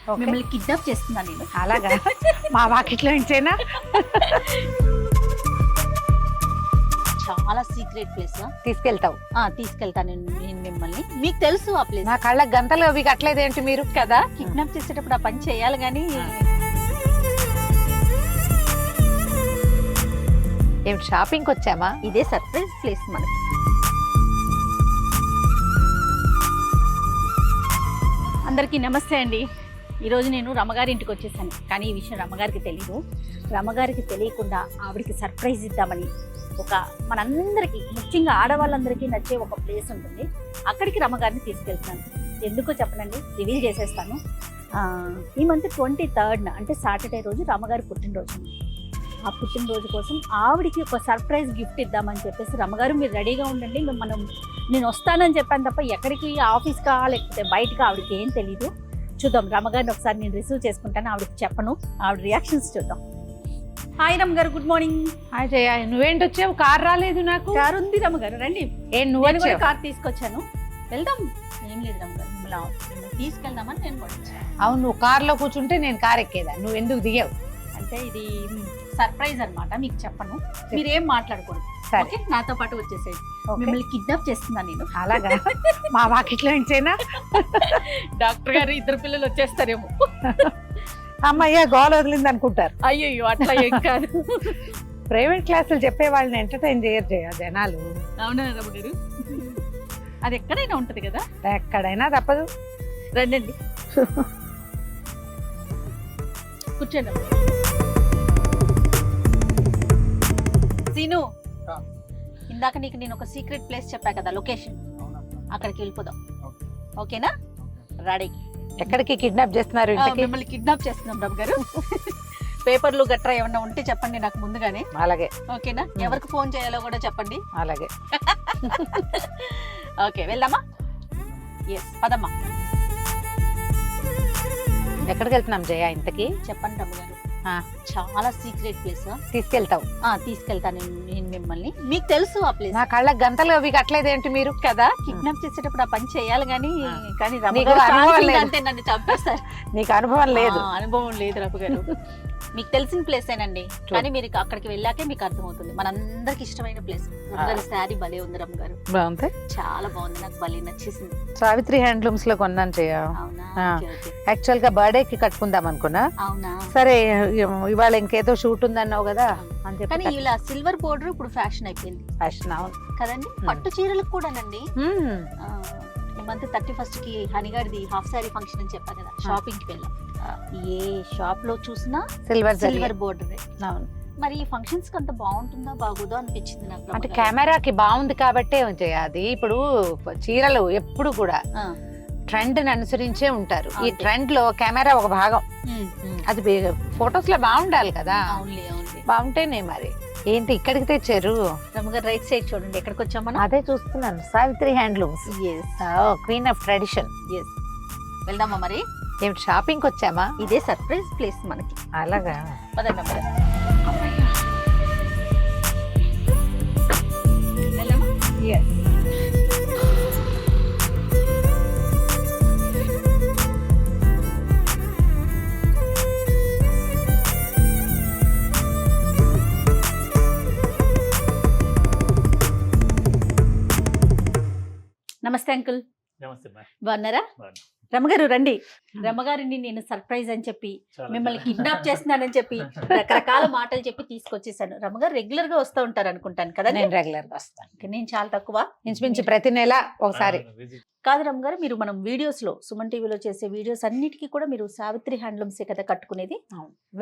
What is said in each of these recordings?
మిమ్మల్ని కిడ్నాప్ చేస్తున్నాను నేను. అలాగా మా వాకిట్లో నుంచేనా? చాలా సీక్రెట్ ప్లేస్ తీసుకెళ్తావు? తీసుకెళ్తాను నేను మిమ్మల్ని. మీకు తెలుసు ఆ ప్లేస్ నా కళ్ళ గంతలు అవి కట్టలేదేంటి మీరు? కదా, కిడ్నాప్ చేసేటప్పుడు ఆ పని చేయాలి కానీ. ఏమిటి షాపింగ్కి వచ్చామా? ఇదే సర్ప్రైజ్ ప్లేస్ మనకి. అందరికీ నమస్తే అండి. ఈరోజు నేను రమ్మగారి ఇంటికి వచ్చేసాను. కానీ ఈ విషయం రమ్మగారికి తెలీదు. రమ్మగారికి తెలియకుండా ఆవిడికి సర్ప్రైజ్ ఇద్దామని మనందరికీ, ముఖ్యంగా ఆడవాళ్ళందరికీ నచ్చే ఒక ప్లేస్ ఉంటుంది. అక్కడికి రమ్మగారిని తీసుకెళ్తాను. ఎందుకో చెప్పనండి, రివీల్ చేసేస్తాను. ఈ మంత్ 23rd అంటే సాటర్డే రోజు రమ్మగారి పుట్టినరోజు. ఆ పుట్టినరోజు కోసం ఆవిడికి ఒక సర్ప్రైజ్ గిఫ్ట్ ఇద్దామని చెప్పేసి, రమ్మగారు మీరు రెడీగా ఉండండి, నేను వస్తానని చెప్పాను తప్ప ఎక్కడికి, ఆఫీస్కా లేకపోతే బయటకా ఆవిడకి ఏం తెలీదు. చూద్దాం, రమ్మగారిని ఒకసారి నేను రిసీవ్ చేసుకుంటాను, ఆవిడకి చెప్పను, ఆవిడ రియాక్షన్స్ చూద్దాం. హాయ్ రమ్మగారు, గుడ్ మార్నింగ్. హాయ్ జయ, నువ్వేంటి వచ్చావు? కార్ రాలేదు. నాకు కార్ ఉంది రమ్మగారు, రండి. నువ్వు కూడా కార్ తీసుకొచ్చాను, వెళ్దాం. ఏం లేదు రమ్మగారు, మిమ్మల్ని తీసుకెళ్దామని నేను కూడా వచ్చాను. అవును, నువ్వు కార్లో కూర్చుంటే నేను కార్ ఎక్కేదా, నువ్వు ఎందుకు దిగావు? అంటే ఇది సర్ప్రైజ్ అన్నమాట, మీకు చెప్పను, మీరేం మాట్లాడకూడదు. ఓకే, నాతో పాటు వచ్చేసేది. మిమ్మల్ని కిడ్నాప్ చేస్తున్నాను నేను. అలాగా మా వాకిట్లో నుంచేనా? డాక్టర్ గారు, ఇద్దరు పిల్లలు వచ్చేస్తారేమో. అమ్మయ్య గోల వదిలింది అనుకుంటారు. అయ్యో అట్లా ఏం కాదు. ప్రైవేట్ క్లాసులు చెప్పే వాళ్ళని ఎంటర్టైన్ చేయరు జనాలు. అవునా రమ్మగారు, అది ఎక్కడైనా ఉంటది కదా. ఎక్కడైనా తప్పదు. రండి కూర్చోండి. సీను, ఇందాక నీకు నేను ఒక సీక్రెట్ ప్లేస్ చెప్పా కదా, లొకేషన్, అక్కడికి వెళ్ళిపోదాం. ఓకేనా? రెడీ. ఎక్కడికి కిడ్నాప్ చేస్తున్నారు? మిమ్మల్ని కిడ్నాప్ చేస్తున్నాం రమ్మ గారు. పేపర్లు గట్రా ఏమన్నా ఉంటే చెప్పండి నాకు ముందుగానే. అలాగే. ఓకేనా? ఎవరికి ఫోన్ చేయాలో కూడా చెప్పండి. అలాగే. ఓకే, వెళ్దామా? ఎస్, పదమ్మా. ఎక్కడికి వెళ్తున్నాం జయ ఇంతకి? చెప్పండి రమ్మ గారు. చాలా సీక్రెట్ ప్లేస్. తీసుకెళ్తావు? తీసుకెళ్తాను నేను మిమ్మల్ని. మీకు తెలుసు ఆ ప్లేస్. నా కళ్ళ గంతలు అవి కట్టలేదేంటి మీరు? కదా, కిడ్నాప్ చేసేటప్పుడు ఆ పని చేయాలి కానీ అంటే నన్ను చంపేస్తారు. నీకు అనుభవం లేదు? అనుభవం లేదు రఘు గారు. మీకు తెలిసిన ప్లేసేనండి, కానీ మీరు అక్కడికి వెళ్ళాకే మీకు అర్థమవుతుంది. మనందరికి ఇష్టమైన ప్లేస్. రమ్మగారి శారీ భలే ఉంది రమ్మ గారు. బాగుంది, చాలా బాగుంది, నాకు భలే నచ్చేసింది. సావిత్రి హ్యాండ్లూమ్స్ లో కొన్నాను చెయ్య. యాక్చువల్ గా బర్త్డే కి కట్టుకుందాం అనుకున్నా. అవునా? సరే, ఇవాళ ఇంకేదో షూట్ ఉందన్నావు కదా అని చెప్పి. కానీ ఇలా సిల్వర్ బోర్డర్ ఇప్పుడు ఫ్యాషన్ అయిపోయింది. ఫ్యాషన్, అవును కదండి. పట్టు చీరలకు కూడానండి. ఈ మంత్ 31st కి హనిగాడిది హాఫ్ సారీ ఫంక్షన్ అని చెప్పా కదా, షాపింగ్ కి వెళ్ళాం. ఏ షాప్ లో చూసినా సిల్వర్ బోర్డర్. అవును. మరి ఈ ఫంక్షన్స్ కి అంత బాగుంటుందా బాగుందో అనిపించింది నాకు. అంటే కెమెరాకి బాగుంది కాబట్టే అది. ఇప్పుడు చీరలు ఎప్పుడు కూడా ట్రెండ్ ని అనుసరించే ఉంటారు. ఈ ట్రెండ్ లో కెమెరా ఒక భాగం. అది ఫొటోస్ లో బాగుండాలి కదా. బాగుంటేనే మరి. ఏంటి ఇక్కడికి తెచ్చారు? రమ్మగారు, రైట్ సైడ్ చూడండి, ఎక్కడికి వచ్చామో అదే చూస్తున్నాను. Savitri handlooms, queen of tradition. వెళ్దామా మరి? ఏమిటి షాపింగ్కి వచ్చామా? ఇదే సర్ప్రైజ్ ప్లేస్ మనకి. అలాగా. నమస్తే అంకుల్. బాగున్నారా? రమ్మగారు రండి. రమ్మగారిని నేను సర్ప్రైజ్ అని చెప్పి, మిమ్మల్ని కిడ్నాప్ చేస్తున్నానని చెప్పి, రకరకాల మాటలు చెప్పి తీసుకొచ్చేసాను. రమ్మగారు రెగ్యులర్ గా వస్తూ ఉంటారు అనుకుంటాను కదా? నేను రెగ్యులర్ గా వస్తాను. నేను చాలా తక్కువ, ఇంచుమించు ప్రతి నెల ఒకసారి. కాదు రమ్మగారు, మీరు మనం వీడియోస్ లో, సుమన్ టీవీలో చేసే వీడియోస్ అన్నిటికీ కూడా మీరు సావిత్రి హ్యాండ్లూమ్స్ కదా కట్టుకునేది?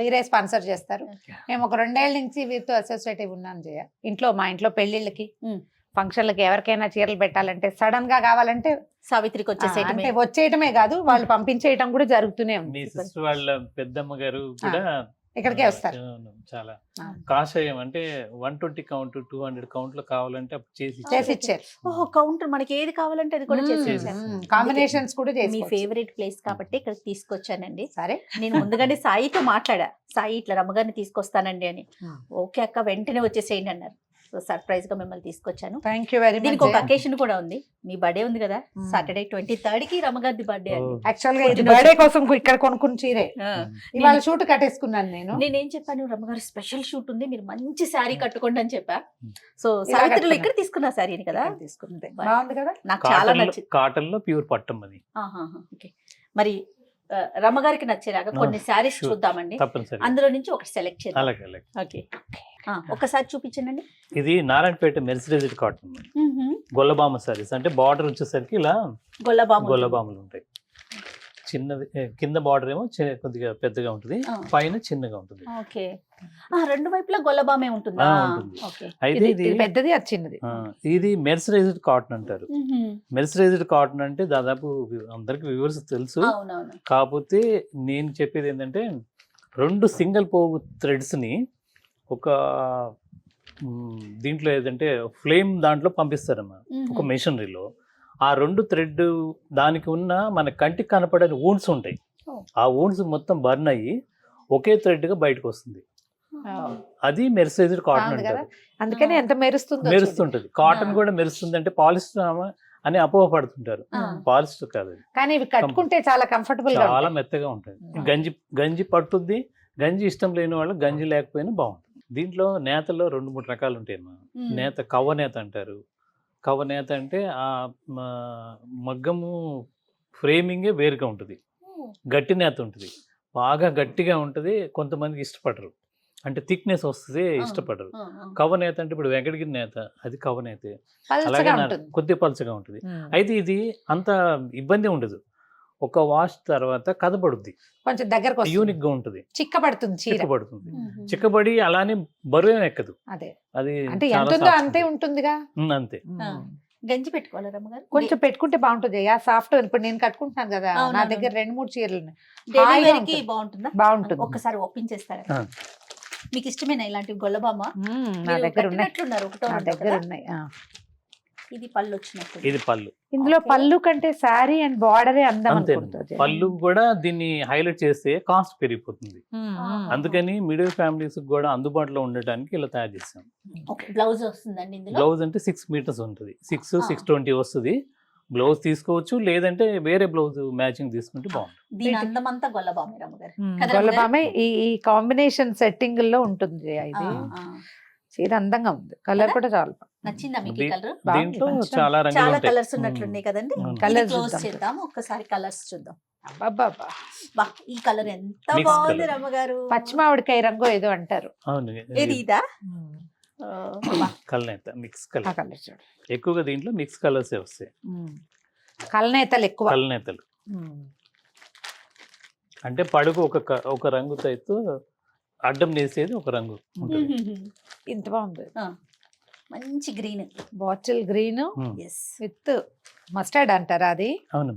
వీరే స్పాన్సర్ చేస్తారు. మేము ఒక 2 ఏళ్ల నుంచి వీరితో అసోసియేటివ్ ఉన్నాను జయ. మా ఇంట్లో పెళ్లిళ్ళకి, ఫంక్షన్లకి ఎవరికైనా చీరలు పెట్టాలంటే, సడన్ గా కావాలంటే సావిత్రికి వచ్చేయటమే కాదు, వాళ్ళు పంపించేయటం కూడా జరుగుతూనే ఉంది. వాళ్ళ పెద్దమ్మ గారు కూడా ఇక్కడికే వస్తారు. చాలా కాషాయం అంటే 120 కౌంట్ 200 కౌంట్ లో కావాలంటే చేసి ఇచ్చారు. ఓహో, కౌంటర్ మనకి ఏది కావాలంటే అది కూడా చేసి కాంబినేషన్స్ కూడా చేసి. మీ ఫేవరెట్ ప్లేస్ కాబట్టి ఇక్కడ తీసుకొచ్చానండి. సరే, నేను ముందుగానే సాయితో మాట్లాడా, సాయి ఇట్లా రమ్మగారిని తీసుకొస్తానండి అని. ఓకే అక్క, వెంటనే వచ్చేసేయండి అన్నారు. సో సర్ప్రైజ్ గా మిమ్మల్ని తీసుకొచ్చాను. థ్యాంక్ యూ వెరీ దీనికి ఒక మచ్. అకేషన్ కూడా ఉంది. మీ బర్త్డే ఉంది కదా, సాటర్డే 23rd కి రమగారిది బర్త్డే అండి. యాక్చువల్ గా ఇది బర్త్డే కోసం ఇక్కడ కొనుక్కున్న చీరే ఆ, ఇవాళ షూట్ కట్టేసుకున్నాను నేను. నేనేం చెప్పాను, రమగారు స్పెషల్ షూట్ ఉంది, మీరు మంచి శారీ కట్టుకోండి అని చెప్పా. సో ఇలా సావిత్రిలో కట్టుకున్నా. ఇక్కడ తీసుకున్న శారీని కదా, ఇక్కడ తీసుకుంది బాగుంది కదా. నాకు చాలా నచ్చింది. కాటన్ లో ప్యూర్ పట్టం అది. ఓకే, మరి రమగారికి నచ్చేలాగా కొన్ని శారీస్ sure. చూద్దామండి. తప్పనిసరి. అందులో నుంచి ఒకటి సెలెక్ట్ చేద్దాం. అలాగే అలాగే. ఓకే, ఒకసారి చూపించండి. ఇది నారాయణపేట మెర్సిడైజ్డ్ కాటన్ గొల్లబామ సారీస్. అంటే బార్డర్ వచ్చేసరికి ఇలా గొల్లబాములు ఉంటాయి. చిన్నది కింద బార్డర్ ఏమో కొద్దిగా పెద్దగా ఉంటుంది, పైన చిన్నగా ఉంటుంది. ఓకే, రెండు వైపులా గొల్లబామే ఉంటుందా? ఉంటుంది. ఓకే, అయితే ఇది పెద్దది అది చిన్నది. ఇది మెర్సిడైజ్డ్ కాటన్ అంటారు. మెర్సిడైజ్డ్ కాటన్ అంటే దాదాపు అందరికి వ్యూవర్స్ తెలుసు. అవునవును. కాకపోతే నేను చెప్పేది ఏంటంటే 2 సింగిల్ పోగు థ్రెడ్స్ ని ఒక దీంట్లో ఏదంటే ఫ్లేమ్ దాంట్లో పంపిస్తారమ్మా, ఒక మెషినరీలో. ఆ 2 థ్రెడ్ దానికి ఉన్న మన కంటికి కనపడని వూండ్స్ ఉంటాయి. ఆ వూండ్స్ మొత్తం బర్న్ అయ్యి ఒకే థ్రెడ్ గా బయటకు వస్తుంది. అది మెర్సిడైజ్డ్ కాటన్ బాగుంది కదా, అంటారు. అందుకని ఎంత మెరుస్తుందో. మెరుస్తుంటది. కాటన్ కూడా మెరుస్తుంది అంటే పాలిస్టర్ అని అపోహపడుతుంటారు. పాలిస్టర్ కాదు అది. కానీ ఇవి కట్టుకుంటే చాలా కంఫర్టబుల్ గా చాలా మెత్తగా ఉంటుంది. గంజి పట్టుద్ది. గంజి ఇష్టం లేని వాళ్ళు గంజి లేకపోయినా బాగుంటుంది. దీంట్లో నేతలో 2-3 రకాలు ఉంటాయి. నేత కవ్వ నేత అంటారు. కవ్వ నేత అంటే ఆ మగ్గము ఫ్రేమింగే వేరుగా ఉంటుంది. గట్టి నేత ఉంటుంది, బాగా గట్టిగా ఉంటుంది. కొంతమందికి ఇష్టపడరు, అంటే థిక్నెస్ వస్తుంది, ఇష్టపడరు. కవ్వ నేత అంటే ఇప్పుడు వెంకటగిరి నేత, అది కవ్వ నేతే. అలాగే కొద్దిగా పలుచగా ఉంటుంది. అయితే ఇది అంత ఇబ్బంది ఉండదు. ఒక వాష్ తర్వాత కదపడుద్ది, కొంచెం దగ్గరకు యూనిక్ గా ఉంటుంది, చిక్కబడుతుంది, చిక్కబడుతుంది. చిక్కబడి అలానే బరువు ఎక్కదు. అదే అది అంటే చాలా ఎంత ఉందో soft అంతే ఉంటుంది. ఉంటుందిగా. అంతే. గంజి పెట్టుకోవాలి రమ్మగారు, కొంచెం పెట్టుకుంటే బాగుంటుంది. ఆ సాఫ్ట్ ఇప్పుడు నేను కట్టుకుంటున్నాను కదా, నా దగ్గర 2-3 చీరలు ఉన్నాయి. డెలివరీకి బాగుంటుందా? బాగుంటుంది. ఒక్కసారి ఒప్పించేస్తారా? మీకు ఇష్టమేనా ఇలాంటి గొల్లబామ? నా దగ్గర ఉన్నాయి, ఒకటో నా దగ్గర ఉన్నాయి. ఇది పళ్ళు వచ్చినట్టు. ఇది పళ్ళు. ఇందులో పళ్ళు కంటే శారీ అండ్ బార్డరే అందం అంతే. అనుకుంటుంది. పళ్ళు కూడా దీన్ని హైలైట్ చేస్తే కాస్ట్ పెరిగిపోతుంది. అందుకని మిడిల్ ఫ్యామిలీస్ కూడా అందుబాటులో ఉండటానికి ఇలా తయారు చేస్తాం. బ్లౌజ్ వస్తుందండి ఇందులో. బ్లౌజ్ అంటే 6 మీటర్స్ ఉంటుంది, 6-620 వస్తుంది. బ్లౌజ్ తీసుకోవచ్చు, లేదంటే వేరే బ్లౌజ్ మ్యాచింగ్ తీసుకుంటే బాగుంటుంది. దీని అందమంతా గొల్లబామే రమ్మగారు. గొల్లబామే ఈ కాంబినేషన్ సెట్టింగ్ లో ఉంటుంది. ఇది చీర అందంగా ఉంది, కలర్ కూడా చాలా నచ్చిందా మీకు? కలర్ దీంట్లో చాలా రంగులు చాలా ఉంటాయి. కలర్స్ ఉన్నట్లున్నాయి కదండి. కలర్స్ క్లోజ్ చేద్దాం ఒక్కసారి, కలర్స్ చూద్దాం. అబ్బబ్బబ్బా, ఈ కలర్ ఎంత Mix బాగుంది colour. రమ్మగారు. పచ్చిమావిడికాయ రంగు ఏదో అంటారు. అవును, ఏది ఇదా? కలనేత మిక్స్ ఆ కలర్. కలర్ చూడు, ఎక్కువగా దీంట్లో మిక్స్ కలర్స్ వస్తాయి, కలనేతలు ఎక్కువ. కలనేతలు. అంటే పడుగు ఒక రంగుతో అయితే అడ్డం నేసేది ఒక రంగు ఉంటుంది. ఇంత బాగుంది, మంచి గ్రీన్, బాటిల్ గ్రీన్ ఎస్ విత్ మస్టర్డ్ అంటారా అది? అవును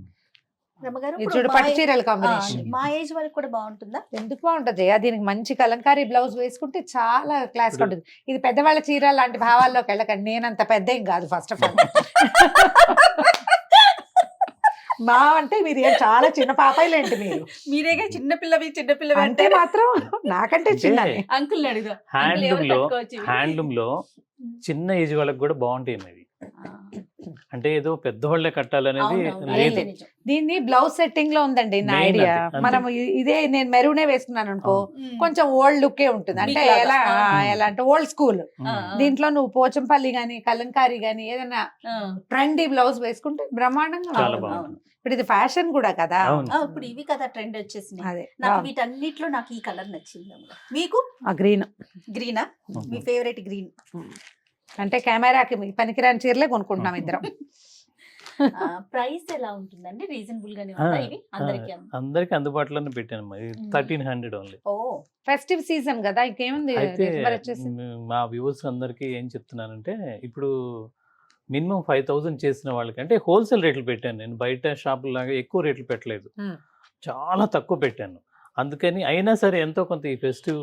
రమ్మగారు. ఇది చూడు, పట్టు చీరల కాంబినేషన్. మా ఏజ్ వాళ్ళకి కూడా బాగుంటుందా? ఎందుకు బాగుంటది, దీనికి మంచి కలంకారీ బ్లౌజ్ వేసుకుంటే చాలా క్లాస్ ఉంటుంది. ఇది పెద్దవాళ్ళ చీర లాంటి భావాల్లోకి వెళ్ళకండి, నేనంత పెద్ద ఏం కాదు ఫస్ట్ ఆఫ్ ఆల్. మా అంటే మీరు చాలా చిన్న పాపాయిలేంటి మీరు? మీరేగా చిన్నపిల్లవి, చిన్నపిల్లవి అంటే మాత్రం నాకంటే చిన్న. అంకుల్ అడుగుదా. హ్యాండ్లూమ్ లో చిన్న ఏజ్ వాళ్ళకి కూడా బాగుంటాయి ఇవి. అంటే ఏదో పెద్దవాళ్లే కట్టాలనేది లేదు. దీన్ని బ్లౌజ్ సెట్టింగ్ లో ఉందండి నా Main ఐడియా. అది, అంతే. మనం ఇదే నేను మెరూనే వేసుకున్నాను అనుకో, కొంచెం ఓల్డ్ లుక్కే ఉంటుంది. అంటే మీకులాగా. ఎలా అంటే ఓల్డ్ స్కూల్. దీంట్లో నువ్వు పోచంపల్లి గాని కలంకారీ గాని ఏదైనా ట్రెండీ బ్లౌజ్ వేసుకుంటే బ్రహ్మాండంగా చాలా ఉంటుంది. బాగుంటుంది. ఇప్పుడు ఇది ఫ్యాషన్ కూడా కదా. అవును. ఇప్పుడు ఇవి కదా ట్రెండ్ వచ్చేసినాయి. అదే నాకు వీటన్నిటిలో నాకు ఈ కలర్ నచ్చింది. మీకు ఆ గ్రీన్ గ్రీనా? మీ ఫేవరెట్ గ్రీన్. అంటే కెమెరాకి పనికిరాని చీరలే కొనుక్కుంటున్నాం ఇద్దరం. ప్రైస్ ఎలా ఉంటుందండి? రీజనబుల్ గానే ఉందా ఇవి? అందరికి అందుబాటులోనే పెట్టాను. 1300 ఓన్లీ. ఓ, ఫెస్టివ్ సీజన్ కదా, ఇంకేముంది. అయితే December వచ్చేసి. మా వ్యూవర్స్ అందరికి ఏం చెప్తున్నానంటే, ఇప్పుడు మినిమం 5000 చేసిన వాళ్ళకి అంటే హోల్సేల్ రేట్లు పెట్టాను నేను. బయట షాపుల లాగా ఎక్కువ రేట్లు పెట్టలేదు, చాలా తక్కువ పెట్టాను. అందుకని అయినా సరే ఎంతో కొంత ఈ ఫెస్టివ్